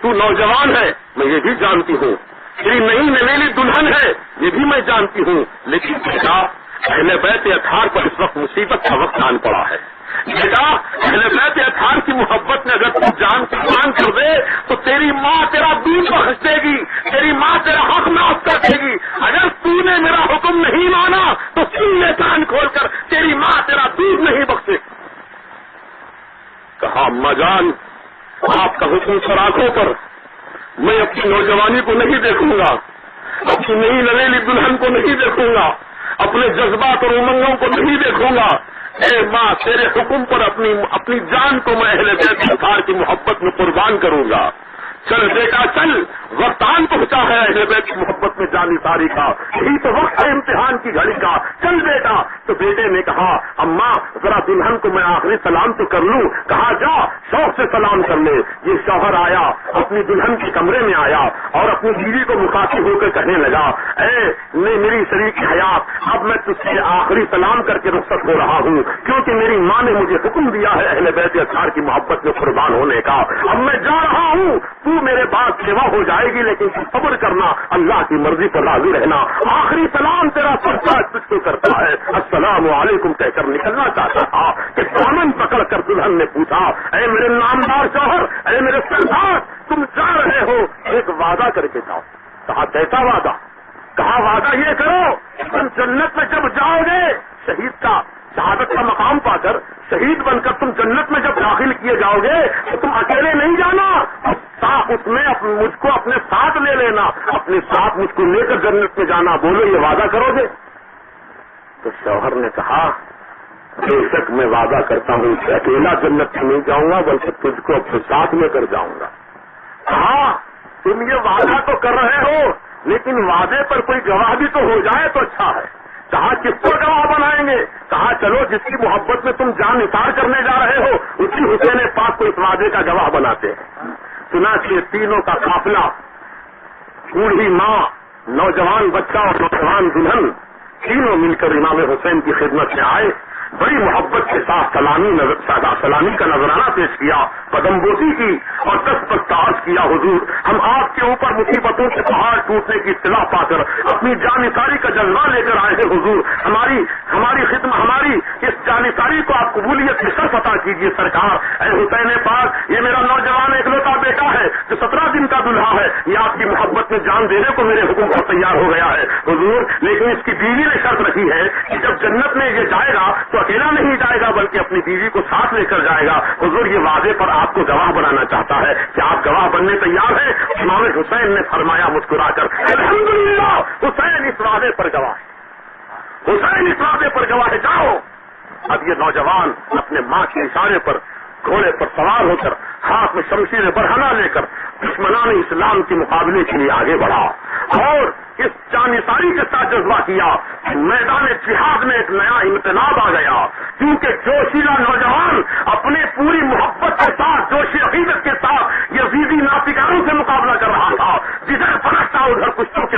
تو نوجوان ہے، میں یہ بھی جانتی ہوں، تیری نئی نویلی دلہن ہے یہ بھی میں جانتی ہوں، لیکن بیٹا اہل بیت اطہار پر اس وقت مصیبت کا وقت آن پڑا ہے. بیٹا اہل بیت اطہار کی محبت میں اگر تو جان قربان کر دے تو تیری ماں تیرا دودھ بخش دے گی، تیری ماں تیرا حق معاف کر دے گی. اگر تو نے میرا حکم نہیں مانا تو سن لے کان کھول کر، تیری ماں تیرا دودھ نہیں بخشے. کہا اماں جان آپ کا حکم سر آنکھوں پر، میں اپنی نوجوانی کو نہیں دیکھوں گا، اپنی نئی نویلی دلہن کو نہیں دیکھوں گا، اپنے جذبات اور امنگوں کو نہیں دیکھوں گا. اے ماں تیرے حکم پر اپنی جان کو میں اہل بیت اطہار کی محبت میں قربان کروں گا. چل بیٹا چل، وقت آن پہنچا ہے اہل بیت کی محبت میں جانی ساری کا، یہی تو وقت ہے امتحان کی گھڑی کا، چل بیٹا. تو بیٹے نے کہا اماں ذرا دلہن کو میں آخری سلام تو کر لوں. کہا جا شوق سے سلام کر لے. یہ شوہر آیا، اپنی دلہن کے کمرے میں آیا اور اپنی بیوی کو مخاطب ہو کر کہنے لگا اے میری شریک حیات، اب میں تجھ سے آخری سلام کر کے رخصت ہو رہا ہوں کیونکہ میری ماں نے مجھے حکم دیا ہے اہل بیت اطہار کی محبت میں قربان ہونے کا. اب میں جا رہا ہوں، تو میرے بعد سیوا ہو جائے گی لیکن صبر کرنا، اللہ کی مرضی پر راضی رہنا. آخری سلام تیرا سرکار تجھ کو کرتا ہے، السلام علیکم کہہ کر نکلنا چاہتا تھا کہ دامن پکڑ کر دلہن نے پوچھا اے میرے نامدار شوہر، اے میرے سردار، تم جا رہے ہو، ایک وعدہ کر کے جاؤ. کہا کیسا وعدہ؟ کہا وعدہ یہ کرو تم جنت میں جب جاؤ گے، شہید کا شہادت کا مقام پا کر شہید بن کر تم جنت میں جب داخل کیے جاؤ گے تو تم اکیلے نہیں جانا، اس میں مجھ کو اپنے ساتھ لے لینا، اپنے ساتھ مجھ کو لے کر جنت میں جانا. بولو یہ وعدہ کرو گے؟ تو شوہر نے کہا بے شک میں وعدہ کرتا ہوں کہ اکیلا جنت میں نہیں جاؤں گا بلکہ تجھ کو اپنے ساتھ لے کر جاؤں گا. کہا تم یہ وعدہ تو کر رہے ہو لیکن وعدے پر کوئی گواہ بھی تو ہو جائے تو اچھا ہے. کہا کس کو گواہ بنائیں گے؟ کہا چلو جس کی محبت میں تم جان نثار کرنے جا رہے ہو اسی حسین پاک کو اس وعدے کا گواہ بناتے ہیں. چنانچہ تینوں کا قافلہ، بوڑھی ماں، نوجوان بچہ اور نوجوان دلہن، تینوں مل کر امام حسین کی خدمت میں آئے. بڑی محبت کے ساتھ سلامی کا نذرانہ پیش کیا، قدم بوسی کی اور عرض کیا حضور ہم آپ کے اوپر مصیبتوں کے پہاڑ ٹوٹنے کی اطلاع پا کر اپنی جانثاری کا جذبہ لے کر آئے ہیں. حضور ہماری خدمت، ہماری اس جانثاری کو آپ قبولیت کی شرف عطا کیجیے سرکار. اے حسین پاک، یہ میرا نوجوان اکلوتا بیٹا ہے جو 17 دن کا دلہا ہے، یہ آپ کی محبت میں جان دینے کو میرے حکم پر تیار ہو گیا ہے حضور. لیکن اس کی بیوی نے شرط رکھی ہے کہ جب جنت میں یہ جائے گا تو اکیلا نہیں جائے گا بلکہ اپنی بیوی کو ساتھ لے کر جائے گا. حضور یہ وعدے پر آپ کو گواہ بنانا چاہتا ہے کہ آپ گواہ بننے تیار ہیں؟ امام حسین نے فرمایا مسکرا کر الحمدللہ حسین اس وعدے پر گواہ ہے، حسین اس وعدے پر گواہ ہے. جاؤ. اب یہ نوجوان اپنے ماں کے اشارے پر گھوڑے پر سوار ہو کر ہاتھ میں شمشیر برہنہ لے کر دشمنان اسلام کے مقابلے کے لیے آگے بڑھا اور اس جانثاری کے ساتھ جذبہ کیا. میدان جہاد میں ایک نیا انقلاب آ گیا کیونکہ جوشیلا نوجوان اپنے پوری محبت کے ساتھ، جوشی عقیدت کے ساتھ یزیدی نافرمانوں سے مقابلہ کر رہا تھا. جدھر پلٹ تھا ادھر کشتوں کے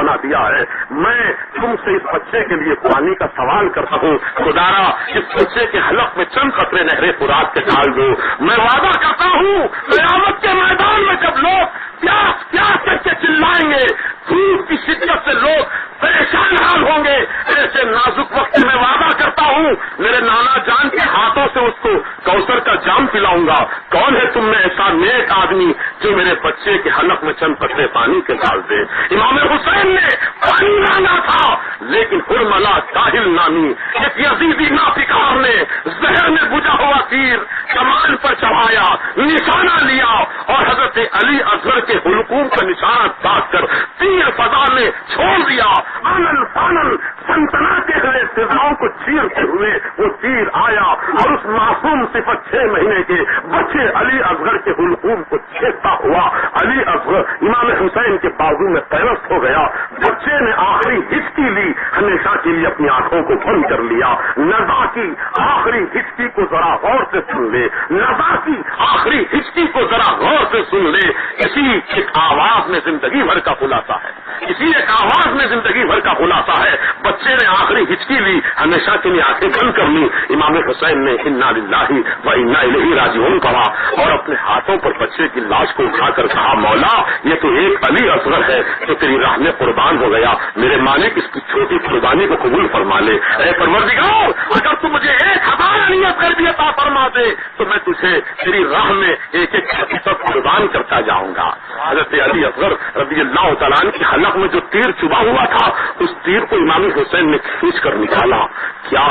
بنا دیا ہے. میں تم سے اس بچے کے لیے پانی کا سوال کرتا ہوں. خدارا اس بچے کے حلق میں چند قطرے نہر فرات کے ڈال دو. میں وعدہ کرتا ہوں قیامت کے میدان میں جب لوگ پیاس پیاس کر کے چلائیں گے, دھوپ کی شدت سے لوگ پریشان حال ہوں گے, ایسے نازک وقت میں وعدہ کرتا ہوں میرے نانا جان کے ہاتھوں سے اس کو کوثر کا جام پلاؤں گا. کون ہے تم میں ایسا نیک آدمی جو میرے بچے کے حلق میں چند قطرے پانی کے ڈال دے. امام حسین نے پانی مانگا تھا لیکن حرملا کاہل نامی ایک یزیدی ناپکار نے زہر میں بجھا ہوا تیر کمان پر چڑھایا, نشانہ لیا اور حضرت علی اصغر کے حلقوم کا نشانہ ساتھ کر تیر فضا میں چھوڑ دیا. آنن فانن سنسناتے ہوئے فضاؤں کو چیرتے ہوئے وہ تیر آیا اور اس معصوم صفت 6 مہینے کے بچے علی اصغر کے حلقوم کو چھیدتا ہوا علی اصغر امام حسین کے بازو میں پیوست ہو گیا. بچے نے آخری ہچکی لی, ہمیشہ کے لیے اپنی آنکھوں کو بند کر لیا. نزا کی آخری ہچکی کو ذرا غور سے سن لے, نزا کی آخری ہچکی کو ذرا غور سے سن لے. اسی ایک آواز میں زندگی بھر کا خلاصہ ہے, اسی ایک آواز میں زندگی بھر کا خلاصہ ہے. بچے نے آخری ہچکی لی, ہمیشہ کے لیے آنکھیں بند کر لی. امام حسین نے انا للہ و انا الیہ راجعون کہا اور اپنے ہاتھوں پر بچے کی لاش کو اٹھا کر کہا مولا یہ تو ایک علی اصغر ہے جو تیری راہ میں قربان ہو گیا. میرے مالک اس کی چھوٹی قربانی کو قبول فرما لے. اے پروردگار اگر تو مجھے 1000 علی اصغر بھی عطا فرما دے تو میں تجھے تیری راہ میں ایک ایک حقیقت قربان کرتا جاؤں گا. حضرت علی اصغر رضی اللہ تعالیٰ عنہ کی حلق میں جو تیر چبھا ہوا تھا اس تیر کو امام حسین نے کھینچ کر نکالا. کیا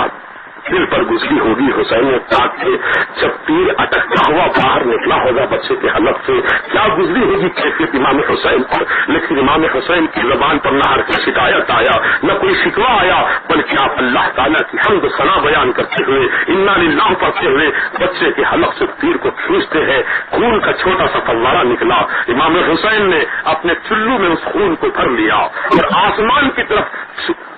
دل پر گزری ہوگی حسین نے تاکہ جب تیر اٹکتا ہوا باہر نکلا ہوگا بچے کے حلق سے, کیا گزری ہوگی کیفیت امام حسین پر. لیکن امام حسین کی زبان پر نہ ہر کوئی شکایت آیا نہ کوئی شکوہ آیا, بلکہ آپ اللہ تعالیٰ کی حمد و ثنا بیان کرتے ہوئے انا للہ پڑھتے ہوئے بچے کے حلق سے تیر کو کھینچتے ہیں. خون کا چھوٹا سا فوارہ نکلا. امام حسین نے اپنے چلو میں اس خون کو بھر لیا اور آسمان کی طرف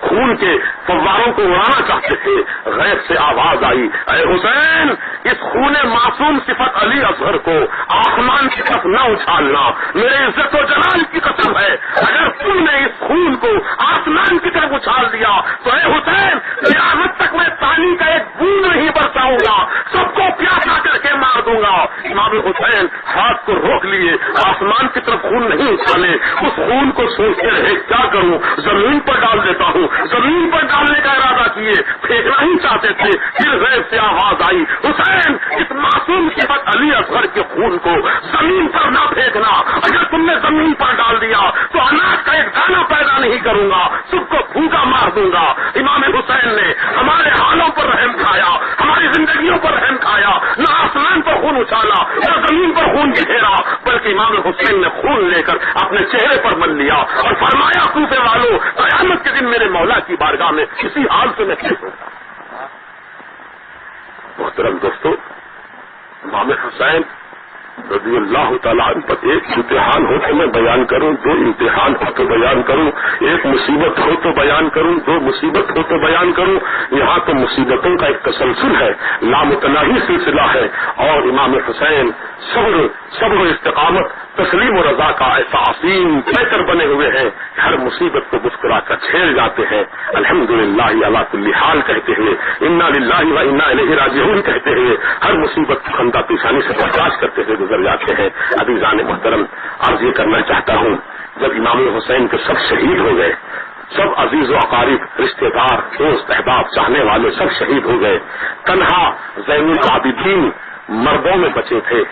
خون کے فواروں کو اڑانا چاہتے تھے. غیب سے آواز آئی اے حسین اس خون معصوم صفت علی اصغر کو آسمان کی طرف نہ اچھالنا. میرے عزت و جلال کی قسم ہے اگر تم نے اس خون کو آسمان کی طرف اچھال دیا تو اے حسین قیامت تک میں پانی کا ایک بوند نہیں برساؤں گا, سب کو پیاسا کر کے مار دوں گا. امام حسین ہاتھ کو روک لیے, آسمان کی طرف خون نہیں اچھالے. اس خون کو سوچتے رہے کیا کروں, زمین پر ڈال دیتا ہوں. زمین پر ڈالنے کا ارادہ کیے, پھینکنا ہی چاہتے تھے. پھر غیب سے آواز آئی حسین اس معصوم صفت علی اصغر کے خون کو زمین پر نہ پھینکنا, اگر تم نے زمین پر ڈال دیا تو اناج کا ایک دانہ پیدا نہیں کروں گا, سب کو بھوکا مار دوں گا. امام حسین نے ہمارے حالوں پر رحم کھایا, ہماری زندگیوں پر رحم کھایا, نہ آسمان پر خون اچھالا نہ زمین پر خون بکھیرا, بلکہ امام حسین نے خون لے کر اپنے چہرے پر مل لیا اور فرمایا کوفے والوں قیامت کے دن میرے مولا کی بارگاہ میں کسی حال سے میں پیش ہوں. محترم دوستو, امام حسین رضی اللہ تعالیٰ عنہ پر ایک امتحان ہو تو میں بیان کروں, 2 امتحان ہو تو بیان کروں, ایک مصیبت ہو تو بیان کروں, 2 مصیبت ہو تو بیان کروں. یہاں تو مصیبتوں کا ایک تسلسل ہے, لامتناہی سلسلہ ہے. اور امام حسین صبر و استقامت تسلیم و رضا کا ایسا عظیم پیکر بنے ہوئے ہیں کہ ہر مصیبت کو مسکرا کر چھیڑ جاتے ہیں. الحمدللہ علی کل حال کہتے ہوئے, انا للہ و انا الیہ راجعون کہتے ہوئے ہر مصیبت کو خندہ پیشانی سے برداشت کرتے ہوئے گزر جاتے ہیں. عزیزان محترم, عرض یہ کرنا چاہتا ہوں جب امام حسین کے سب شہید ہو گئے, سب عزیز و اقارب, رشتے دار, دوست, احباب, چاہنے والے سب شہید ہو گئے, تنہا زین العابدین مردوں میں بچے تھے.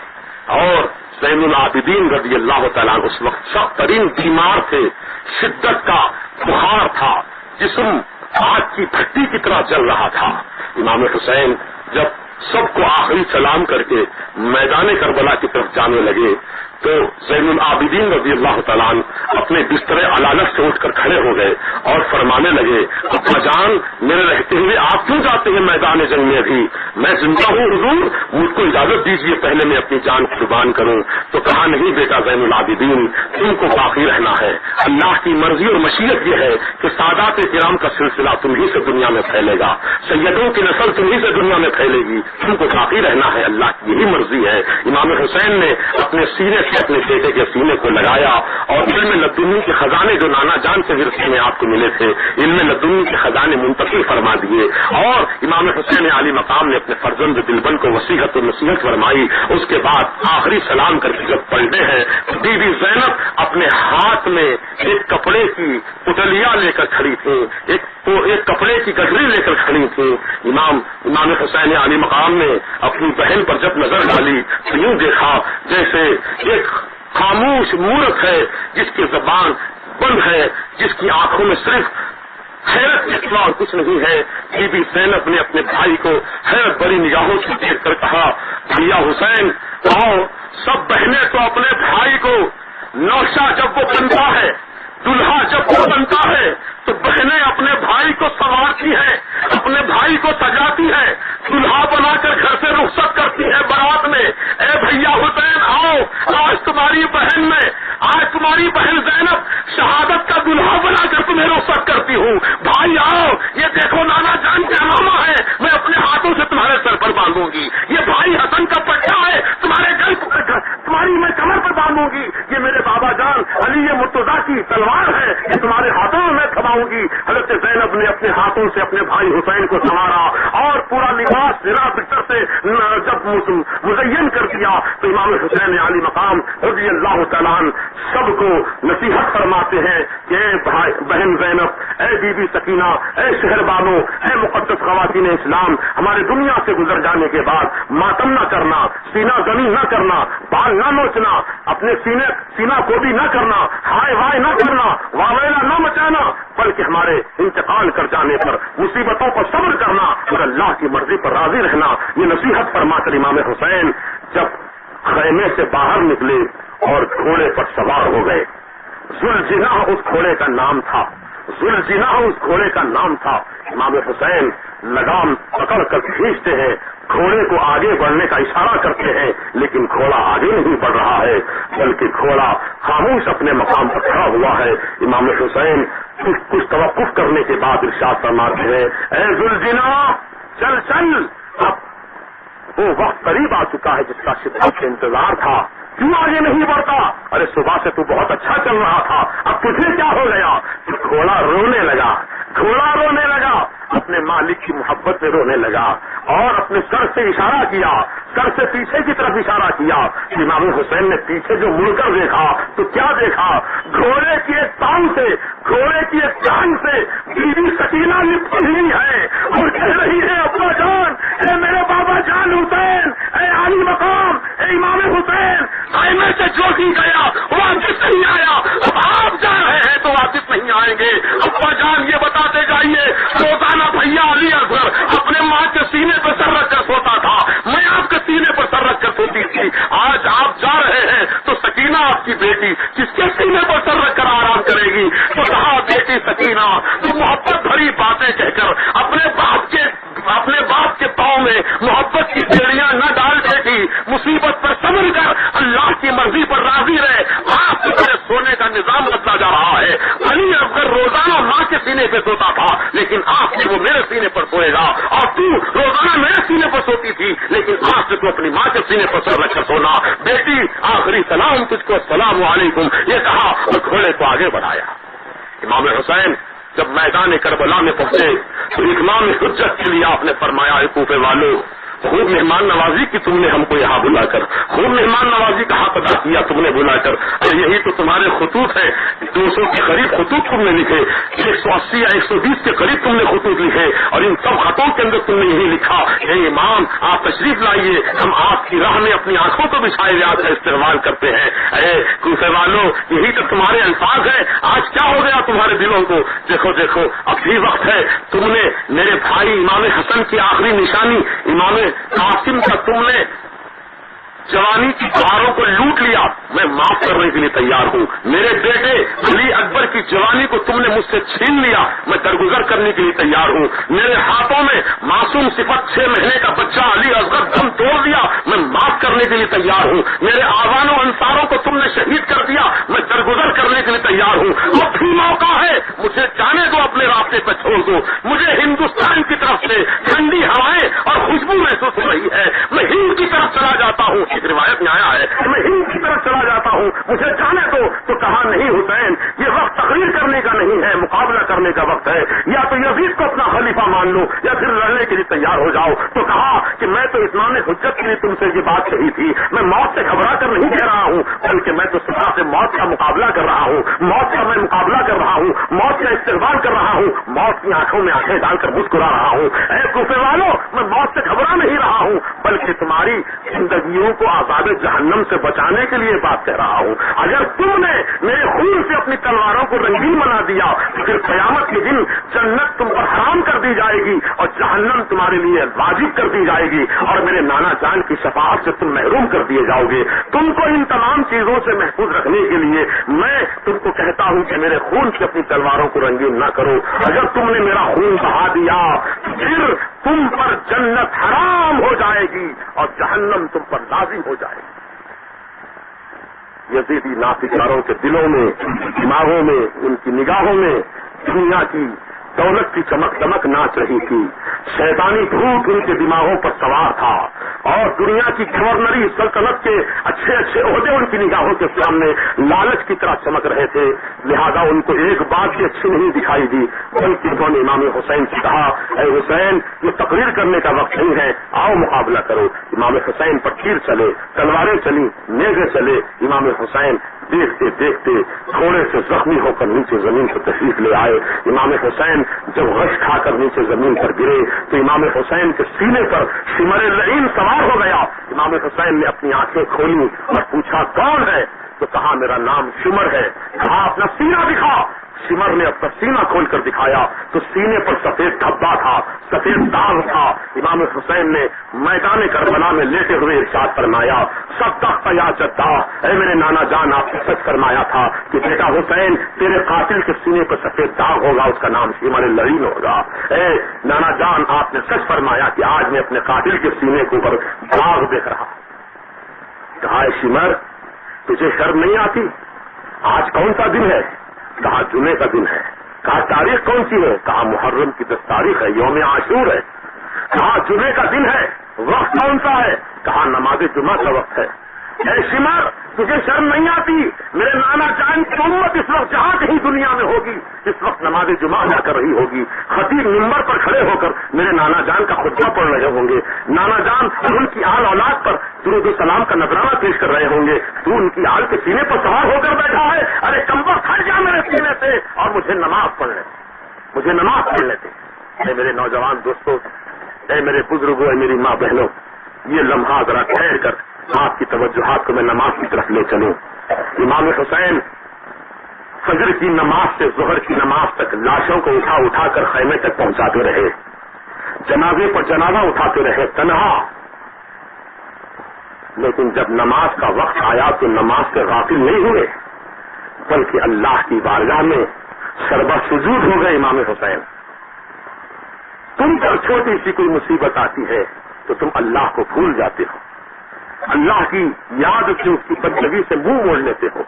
اور زین العابدین رضی اللہ تعالیٰ اس وقت سخت ترین بیمار تھے, شدت کا بخار تھا, جسم آگ کی بھٹی کی طرح جل رہا تھا. امام حسین جب سب کو آخری سلام کر کے میدان کربلا کی طرف جانے لگے تو زین العابدین رضی اللہ تعالیٰ عنہ اپنے بستر علالت سے اٹھ کر کھڑے ہو گئے اور فرمانے لگے ابا جان میرے رہتے ہوئے آپ کیوں جاتے ہیں میدان جنگ میں بھی, میں زندہ ہوں حضور, مجھ کو اجازت دیجیے پہلے میں اپنی جان قربان کروں. تو کہا نہیں بیٹا زین العابدین تم کو باقی رہنا ہے, اللہ کی مرضی اور مشیت یہ ہے کہ سادات کرام کا سلسلہ تمہیں سے دنیا میں پھیلے گا, سیدوں کی نسل تمہیں سے دنیا میں پھیلے گی, تم کو باقی رہنا ہے, اللہ کی یہی مرضی ہے. امام حسین نے اپنے سینے کے اپنے بیٹے کے سینے کو لگایا اور علم لدنی کے خزانے جو نانا جان سے ورثے میں آپ کو ملے تھے علم لدنی کے خزانے منتقل فرما دیے اور امام حسین علی مقام نے اپنے فرزند دلبن کو وصیحت و نصیحت فرمائی. اس کے بعد آخری سلام کر کے جب پلٹے ہیں تو بی بی زینب اپنے ہاتھ میں ایک کپڑے کی پتلیاں لے کر کھڑی تھی, ایک کپڑے کی گٹری لے کر کھڑی تھی. امام حسین علی مقام نے اپنی بہن پر جب نظر ڈالی تو یوں دیکھا جیسے ایک خاموش مورت ہے جس کی زبان بند ہے, جس کی آنکھوں میں صرف حیرت کے سوا اور کچھ نہیں ہے. بی بی زینب نے اپنے بھائی کو حیرت بڑی نگاہوں سے دیکھ کر کہا, بھیا حسین آؤ, سب بہنیں تو اپنے بھائی کو نوشہ جب وہ بنتا ہے, دلہا جب وہ بنتا ہے تو بہنیں اپنے بھائی کو سنوارتی ہیں, اپنے بھائی کو سجاتی ہیں, دلہا بنا کر گھر سے رخصت کرتی ہے بارات میں. اے بھیا حسین آؤ, آج تمہاری بہن زینب شہادت کا دلہا بنا کر تمہیں رخصت کرتی ہوں. بھائی آؤ, یہ دیکھو نانا جان کے امامہ ہے, میں اپنے ہاتھوں سے تمہارے سر پر باندھوں گی. یہ بھائی حسن کا پٹا ہے, تمہاری میں کمر پر باندھوں گی. یہ میرے بابا جان علی مرتضیٰ کی تلوار ہے, یہ تمہارے ہاتھوں میں تھماؤں گی. حضرت زینب نے اپنے ہاتھوں سے اپنے بھائی حسین کو سنوارا اور پورا لباس زرا بستر سے جب مزین کر دیا تو امام حسین علی مقام رضی اللہ تعالیٰ عنہ سب کو نصیحت فرماتے ہیں کہ اے بہن زینب, اے بی بی سکینہ, اے شہر بانو, اے مقدس خواتین اسلام, ہمارے دنیا سے گزر جانے کے بعد ماتم نہ کرنا, سینہ زمین نہ کرنا, بال نہ نوچنا, اپنے سینہ کو بھی نہ کرنا, ہائے وائے نہ کرنا, واویلا نہ مچانا, بلکہ ہمارے انتقال کر جانے پر مصیبتوں پر صبر کرنا اور اللہ کی مرضی پر راضی رہنا. یہ نصیحت فرما کر امام حسین جب خیمے سے باہر نکلے اور گھوڑے پر سوار ہو گئے. ذوالجناح اس گھوڑے کا نام تھا, امام حسین لگام پکڑ کر کھینچتے ہیں, گھوڑے کو آگے بڑھنے کا اشارہ کرتے ہیں, لیکن گھوڑا آگے نہیں بڑھ رہا ہے بلکہ گھوڑا خاموش اپنے مقام پر کھڑا ہوا ہے. امام حسین کچھ توقف کرنے کے بعد ارشاد فرماتے ہیں, اے ذوالجناح چل, اب وہ وقت قریب آ چکا ہے جس کا شدت سے انتظار تھا, کیوں آگے نہیں بڑھتا؟ ارے صبح سے تو بہت اچھا چل رہا تھا, اب تجھے کیا ہو گیا؟ گھوڑا رونے لگا, اپنے مالک کی محبت میں رونے لگا اور اپنے سر سے اشارہ کیا, سر سے پیچھے کی طرف اشارہ کیا. امام حسین نے پیچھے جو مڑ کر دیکھا تو کیا دیکھا؟ گھوڑے کی ایک ٹانگ سے, گھوڑے کی ایک ٹانگ سے بی بی سکینہ لپٹی ہوئی ہے اور کہہ رہی ہے, ابا جان, اے میرے بابا جان حسین, اے علی مقام, اے امام حسین, خیمے سے جو بھی گیا واپس نہیں آیا, اب آپ جا رہے ہیں تو واپس نہیں آئیں گے. ابا جان یہ بتاتے جائیے, روزانہ بھیا علی اصغر اپنے ماں کے سینے پر سر رکھ کر سوتا تھا, میں آپ کے سینے پر سر رکھ کر سوتی تھی. آج آپ جا رہے ہیں تو سکینہ آپ کی بیٹی جس کے سینے پر سر رکھ کر آرام کرے گی. تو کہا بیٹی سکینہ, تو محبت بھری باتیں کہہ کر اپنے باپ کے پاؤں میں محبت کی بیڑیاں نہ ڈال بیٹی, مصیبت پر صبر کر, اللہ کی مرضی پر راضی رہے. آپ کے سونے کا نظام بدلا جا رہا ہے. علی اصغر روزانہ ماں کے سینے پہ سوتا تھا, لیکن آج سے وہ میرے سینے پر سوئے گا, اور تو روزانہ میرے سینے پر سوتی تھی, لیکن آج سے تو اپنی ماں کے سینے پر سر رکھ کر سونا. بیٹی آخری سلام تجھ کو, السلام علیکم, یہ کہا اور گھوڑے کو آگے بڑھایا. امام حسین جب میدان کربلا میں پہنچے تو اتمام حجت کے لیے آپ نے فرمایا, کوفے والوں, خوب مہمان نوازی کی تم نے ہم کو یہاں بلا کر, خوب مہمان نوازی کا حق ادا کیا تم نے بلا کر. اور یہی تو تمہارے خطوط ہیں, 200 کے قریب خطوط تم نے لکھے, 180 یا 120 کے قریب تم نے خطوط لکھے, اور ان سب خطوں کے اندر تم نے یہی لکھا, اے امام آپ تشریف لائیے, ہم آپ کی راہ میں اپنی آنکھوں کو بچھائے ریاض کا استعمال کرتے ہیں. اے کوفے والوں, یہی تو تمہارے الفاظ ہیں. آج کیا ہو گیا تمہارے دلوں کو؟ دیکھو اب بھی وقت ہے. تم نے میرے بھائی امام حسن کی آخری نشانی امام قاسم کا تم نے جوانی کی بہاروں کو لوٹ لیا, میں معاف کرنے کے لیے تیار ہوں. میرے بیٹے علی اکبر کی جوانی کو تم نے مجھ سے چھین لیا, میں درگزر کرنے کے لیے تیار ہوں. میرے ہاتھوں میں معصوم صفت 6 مہینے کا بچہ علی اصغر دم توڑ دیا, میں معاف کرنے کے لیے تیار ہوں. میرے آوانوں انصاروں کو تم نے شہید کر دیا, میں درگزر کرنے کے لیے تیار ہوں. اب بھی موقع ہے, مجھے جانے دو, اپنے راستے پہ چھوڑ دو. مجھے ہندوستان کی طرف سے ٹھنڈی ہوائیں اور خوشبو محسوس ہو رہی ہے, میں ہند کی طرف چلا جاتا ہوں. ایک روایت میں آیا ہے, میں ہند کی طرف چلا جاتا فیصلہ کرنے کا وقت ہے، یا تو یزید کو اپنا خلیفہ مان لو یا پھر لڑنے کے لیے تیار ہو جاؤ. تو کہا کہ میں تو اتمام حجت کے لیے تم سے یہ بات کہی تھی، میں موت سے گھبرا کر نہیں کہہ رہا ہوں، بلکہ میں تو سزا سے موت کا مقابلہ کر رہا ہوں، موت کا میں مقابلہ کر رہا ہوں، موت کا استقبال کر رہا ہوں، موت کی آنکھوں میں آنکھیں ڈال کر مسکرا رہا ہوں. اے کوفے والوں، میں موت سے گھبرا نہیں رہا ہوں، بلکہ تمہاری زندگیوں کو عذاب جہنم سے بچانے کے لیے بات کہہ رہا ہوں. اگر تم نے میرے خون سے اپنی تلواروں کو رنگین بنا دیا تو پھر قیامت کے دن جنت تم پر حرام کر دی جائے گی اور جہنم تمہارے لیے واجب کر دی جائے گی، اور میرے نانا جان کی شفاعت سے تم محروم کر دیے جاؤ گے. تم کو ان تمام چیزوں سے محفوظ رکھنے کے لیے میں تم کو کہتا ہوں کہ میرے خون سے اپنی تلواروں کو رنگین نہ کرو. اگر تم نے میرا خون بہا دیا پھر تم پر جنت حرام ہو جائے گی اور جہنم تم پر لازم ہو جائے گی. یزیدی نافرمانوں کے دلوں میں، دماغوں میں، ان کی نگاہوں میں دنیا کی دولت کی چمک دمک ناچ رہی تھی. شیطانی بھوت ان کے دماغوں پر سوار تھا اور دنیا کی گورنری سلطنت کے اچھے اچھے عہدے ان کی نگاہوں کے سامنے لالچ کی طرح چمک رہے تھے. لہذا ان کو ایک بات بھی اچھی نہیں دکھائی دی، بلکہ انہوں نے امام حسین سے کہا، اے حسین، یہ تقریر کرنے کا وقت نہیں ہے، آؤ مقابلہ کرو. امام حسین پر تیر چلے، تلواریں چلی، نیزے چلے. امام حسین دیکھتے دیکھتے تھوڑے سے زخمی ہو کر نیچے زمین پر تشریف لے آئے. امام حسین جب غش کھا کر نیچے زمین پر گرے تو امام حسین کے سینے پر شمر لعین سوار ہو گیا. امام حسین نے اپنی آنکھیں کھولی اور پوچھا کون ہے؟ تو کہا میرا نام شمر ہے. کہا اپنا سینہ دکھا. شمر نے اپنا سینہ کھول کر دکھایا تو سینے پر سفید دھبا تھا، سفید داغ تھا. امام حسین نے میدان کربلا میں لیٹے ہوئے ارشاد فرمایا، صدقت یا جدہ، اے میرے نانا جان، آپ نے سچ فرمایا تھا کہ بیٹا حسین تیرے قاتل کے سینے پر سفید داغ ہوگا، اس کا نام شمر لعین ہوگا. اے نانا جان، آپ نے سچ فرمایا کہ آج میں اپنے قاتل کے سینے کے اوپر داغ دیکھ رہا. کہا اے شمر، تجھے شرم نہیں آتی؟ آج کون سا دن ہے؟ کہا جمعے کا دن ہے. کہا تاریخ کون سی ہے؟ کہا محرم کی 10 تاریخ ہے، یوم عاشور ہے. کہا جمعے کا دن ہے، وقت کون سا ہے؟ کہا نماز جمعہ کا وقت ہے. اے شمر، تجھے شرم نہیں آتی؟ میرے نانا جان کی امت اس وقت جہاں کہیں دنیا میں ہوگی اس وقت نماز جمعہ ادا کر رہی ہوگی. خطیب منبر پر کھڑے ہو کر میرے نانا جان کا خطبہ پڑھ رہے ہوں گے. نانا جان ان کی آل اولاد پر درود و سلام کا نذرانہ پیش کر رہے ہوں گے. تو ان کی آل کے سینے پر سوار ہو کر بیٹھا ہے. ارے کمبخت ہٹ جا میرے سینے سے اور مجھے نماز پڑھنے، مجھے نماز پڑھنے دے. اے میرے نوجوان دوستوں، اے میرے بزرگوں، اے میری ماں بہنوں، یہ لمحہ ذرا ٹھہر کر آپ کی توجہات کو میں نماز کی طرف لے چلوں. امام حسین فجر کی نماز سے ظہر کی نماز تک لاشوں کو اٹھا اٹھا کر خیمے تک پہنچاتے رہے، جنازے پر جنازہ اٹھاتے رہے تنہا. لیکن جب نماز کا وقت آیا تو نماز سے غافل نہیں ہوئے، بلکہ اللہ کی بارگاہ میں سربہ سجود ہو گئے. امام حسین، تم پر چھوٹی سی کوئی مصیبت آتی ہے تو تم اللہ کو بھول جاتے ہو، اللہ کی یاد سے اس کی بندگی سے منہ موڑ لیتے ہو.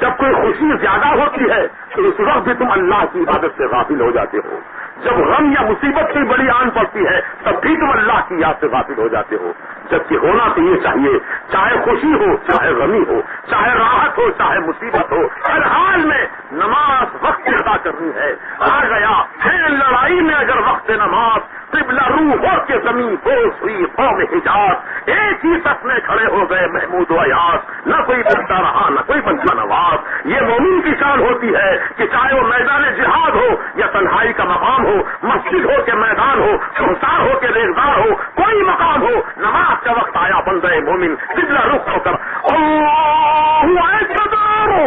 جب کوئی خوشی زیادہ ہوتی ہے تو اس وقت بھی تم اللہ کی عبادت سے غافل ہو جاتے ہو. جب غم یا مصیبت کی بڑی آن پڑتی ہے تب بھی تم اللہ کی یاد سے غافل ہو جاتے ہو. جبکہ ہونا تو یہ چاہیے، چاہے خوشی ہو، چاہے غمی ہو، چاہے راحت ہو، چاہے مصیبت ہو، ہر حال میں نماز وقت ادا کرنی ہے. آ گیا ہے لڑائی میں اگر وقت نماز، قبلہ روح ہو کے زمین بوس ہوئی قوم حجاز. ایک ہی صف میں کھڑے ہو گئے محمود و ایاز، نہ کوئی بنتا رہا نہ کوئی بنتا نواز. یہ مومن کی شان ہوتی ہے کہ چاہے وہ میدان جہاد ہو یا تنہائی کا مقام ہو، مسجد ہو کے میدان ہو، سنسار ہو کے ریزدار ہو، کوئی مقام ہو، نماز کا وقت آیا بندہ مومن قبلہ رخ ہو کر اللہ اکبر،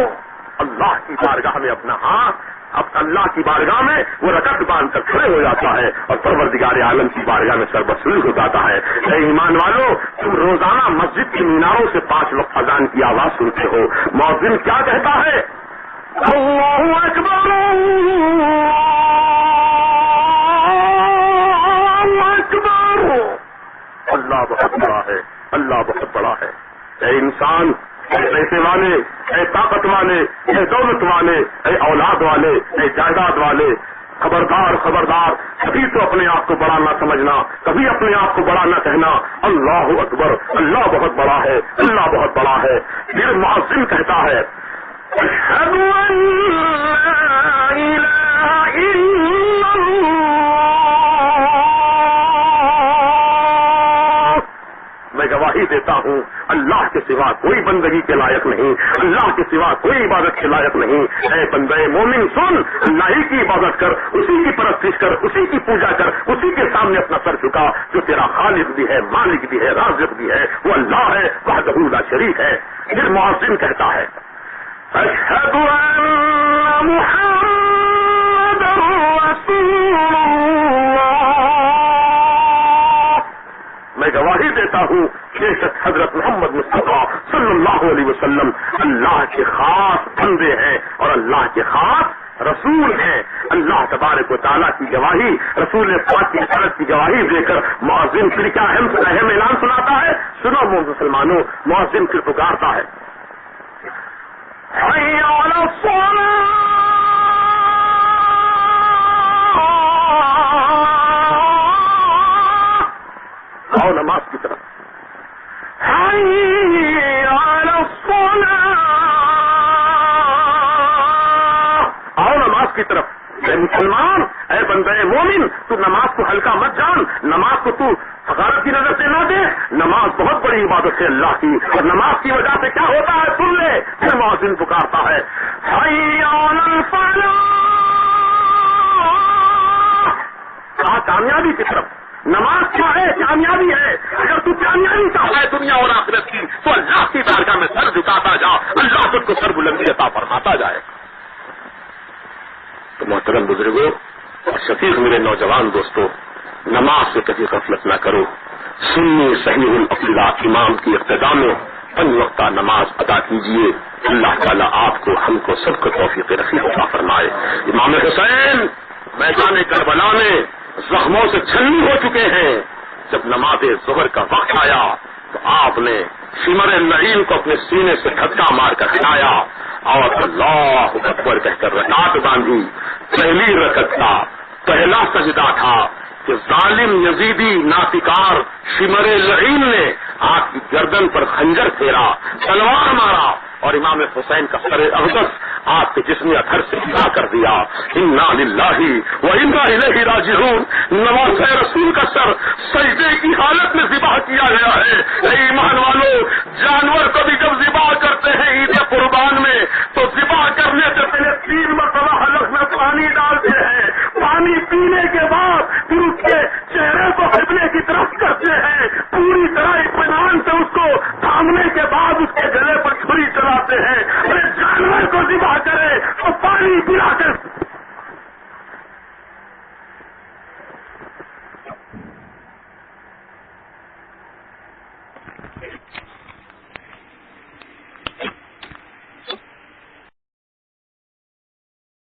اللہ کی بارگاہ میں اپنا ہاتھ، اب اللہ کی بارگاہ میں وہ رکعت باندھ کر کھڑے ہو جاتا ہے اور پروردگار عالم کی بارگاہ میں سربسوئی ہو جاتا ہے. اے ایمان والو، تم روزانہ مسجد کی میناروں سے 5 وقت اذان کی آواز سنتے ہو. مؤذن کیا کہتا ہے؟ اللہ اکبر، اللہ اکبر. اللہ بہت بڑا ہے، اللہ بہت بڑا ہے. اے انسان، اے پیسے والے، اے طاقت والے، اے دولت والے، اے اولاد والے، اے جائیداد والے، خبردار خبردار، کبھی تو اپنے آپ کو بڑا نہ سمجھنا، کبھی اپنے آپ کو بڑا نہ کہنا. اللہ اکبر، اللہ بہت بڑا ہے، اللہ بہت بڑا ہے. پھر مؤذن کہتا ہے اشہد ان لا الہ اللہ کے سوا کوئی بندگی کے لائق نہیں، اللہ کے سوا کوئی عبادت کے لائق نہیں۔ اے بندے مومن سن، اللہ ہی کی عبادت کر، اسی کی پرستش کر، اسی کی پوجا کر، اسی کے سامنے اپنا سر جھکا جو تیرا خالق بھی ہے، مالک بھی ہے، رازق بھی ہے، وہ اللہ ہے، وحدہ لا شریک ہے۔ پھر مؤذن کہتا ہے اشہد ان محمد رسول اللہ، میں گواہی دیتا ہوں بے شک حضرت محمد مصطفیٰ صلی اللہ علیہ وسلم اللہ کے خاص بندے ہیں اور اللہ کے خاص رسول ہیں۔ اللہ تبارک و تعالیٰ کی گواہی، رسول پاک کی عدالت کی گواہی دے کر مؤذن پھر کیا اہم اعلان سناتا ہے؟ سنو مسلمانوں، مؤذن پھر پکارتا ہے حی علی الصلاۃ، آؤ نماز کی طرف، حی علی الصلاۃ، آؤ نماز کی طرف۔ اے مسلمان، اے بندہ مومن، تو نماز کو ہلکا مت جان، نماز کو تو حقارت کی نظر سے نہ دے، نماز بہت بڑی عبادت ہے اللہ کی، اور نماز کی وجہ سے کیا ہوتا ہے سن لے۔ پھر مؤذن پکارتا ہے حی علی الفلاح، کہا کامیابی کی طرف۔ نماز کیا ہے؟ کامیابی ہے۔ اگر تو کامیابی چاہتا ہے دنیا اور آخرت کی تو اللہ کی بارگاہ میں سر جھکاتا جا، اللہ تجھ کو سر بلندی عطا فرماتا جائے۔ تو محترم بزرگوں اور شفیق میرے نوجوان دوستوں، نماز سے کبھی غفلت نہ کرو۔ سنی صحیح العقیدہ امام کی اقتداء میں 5 وقتہ نماز ادا کیجیے۔ اللہ تعالیٰ آپ کو، ہم کو، سب کو توفیق رفیق عطا فرمائے۔ امام حسین میدان کربلا میں زخموں سے چھلنی ہو چکے ہیں۔ جب نماز ظہر کا وقت آیا تو آپ نے شمر نعیم کو اپنے سینے سے دھکا مار کر ہٹایا اور اللہ اکبر کہہ کر رکعت باندھی۔ پہلی رکعت کا پہلا سجدہ تھا کہ ظالم یزیدی نافکار شمر لعین نے آپ کی گردن پر خنجر پھیرا، تلوار مارا اور امام حسین کا سر اقدس آپ کے جسم اثر سے جدا کر دیا۔ انا للہ و انا الیہ راجعون۔ نواز رسول کا سر سجدے کی حالت میں ذبح کیا گیا ہے۔ اے ایمان والو، جانور کو بھی جب ذبح کرتے ہیں عید قربان میں تو ذبح کرنے سے پہلے 3 مرتبہ حلق میں پانی ڈالتے ہیں، پانی پینے کے بعد پھر اس کے چہرے کو قبلے کی طرف کرتے ہیں، پوری طرح اطمینان سے اس کو تھامنے کے بعد اس کے گلے پر چھری چلاتے ہیں۔ ارے جانور کو ذبح کرے تو پانی پلا کر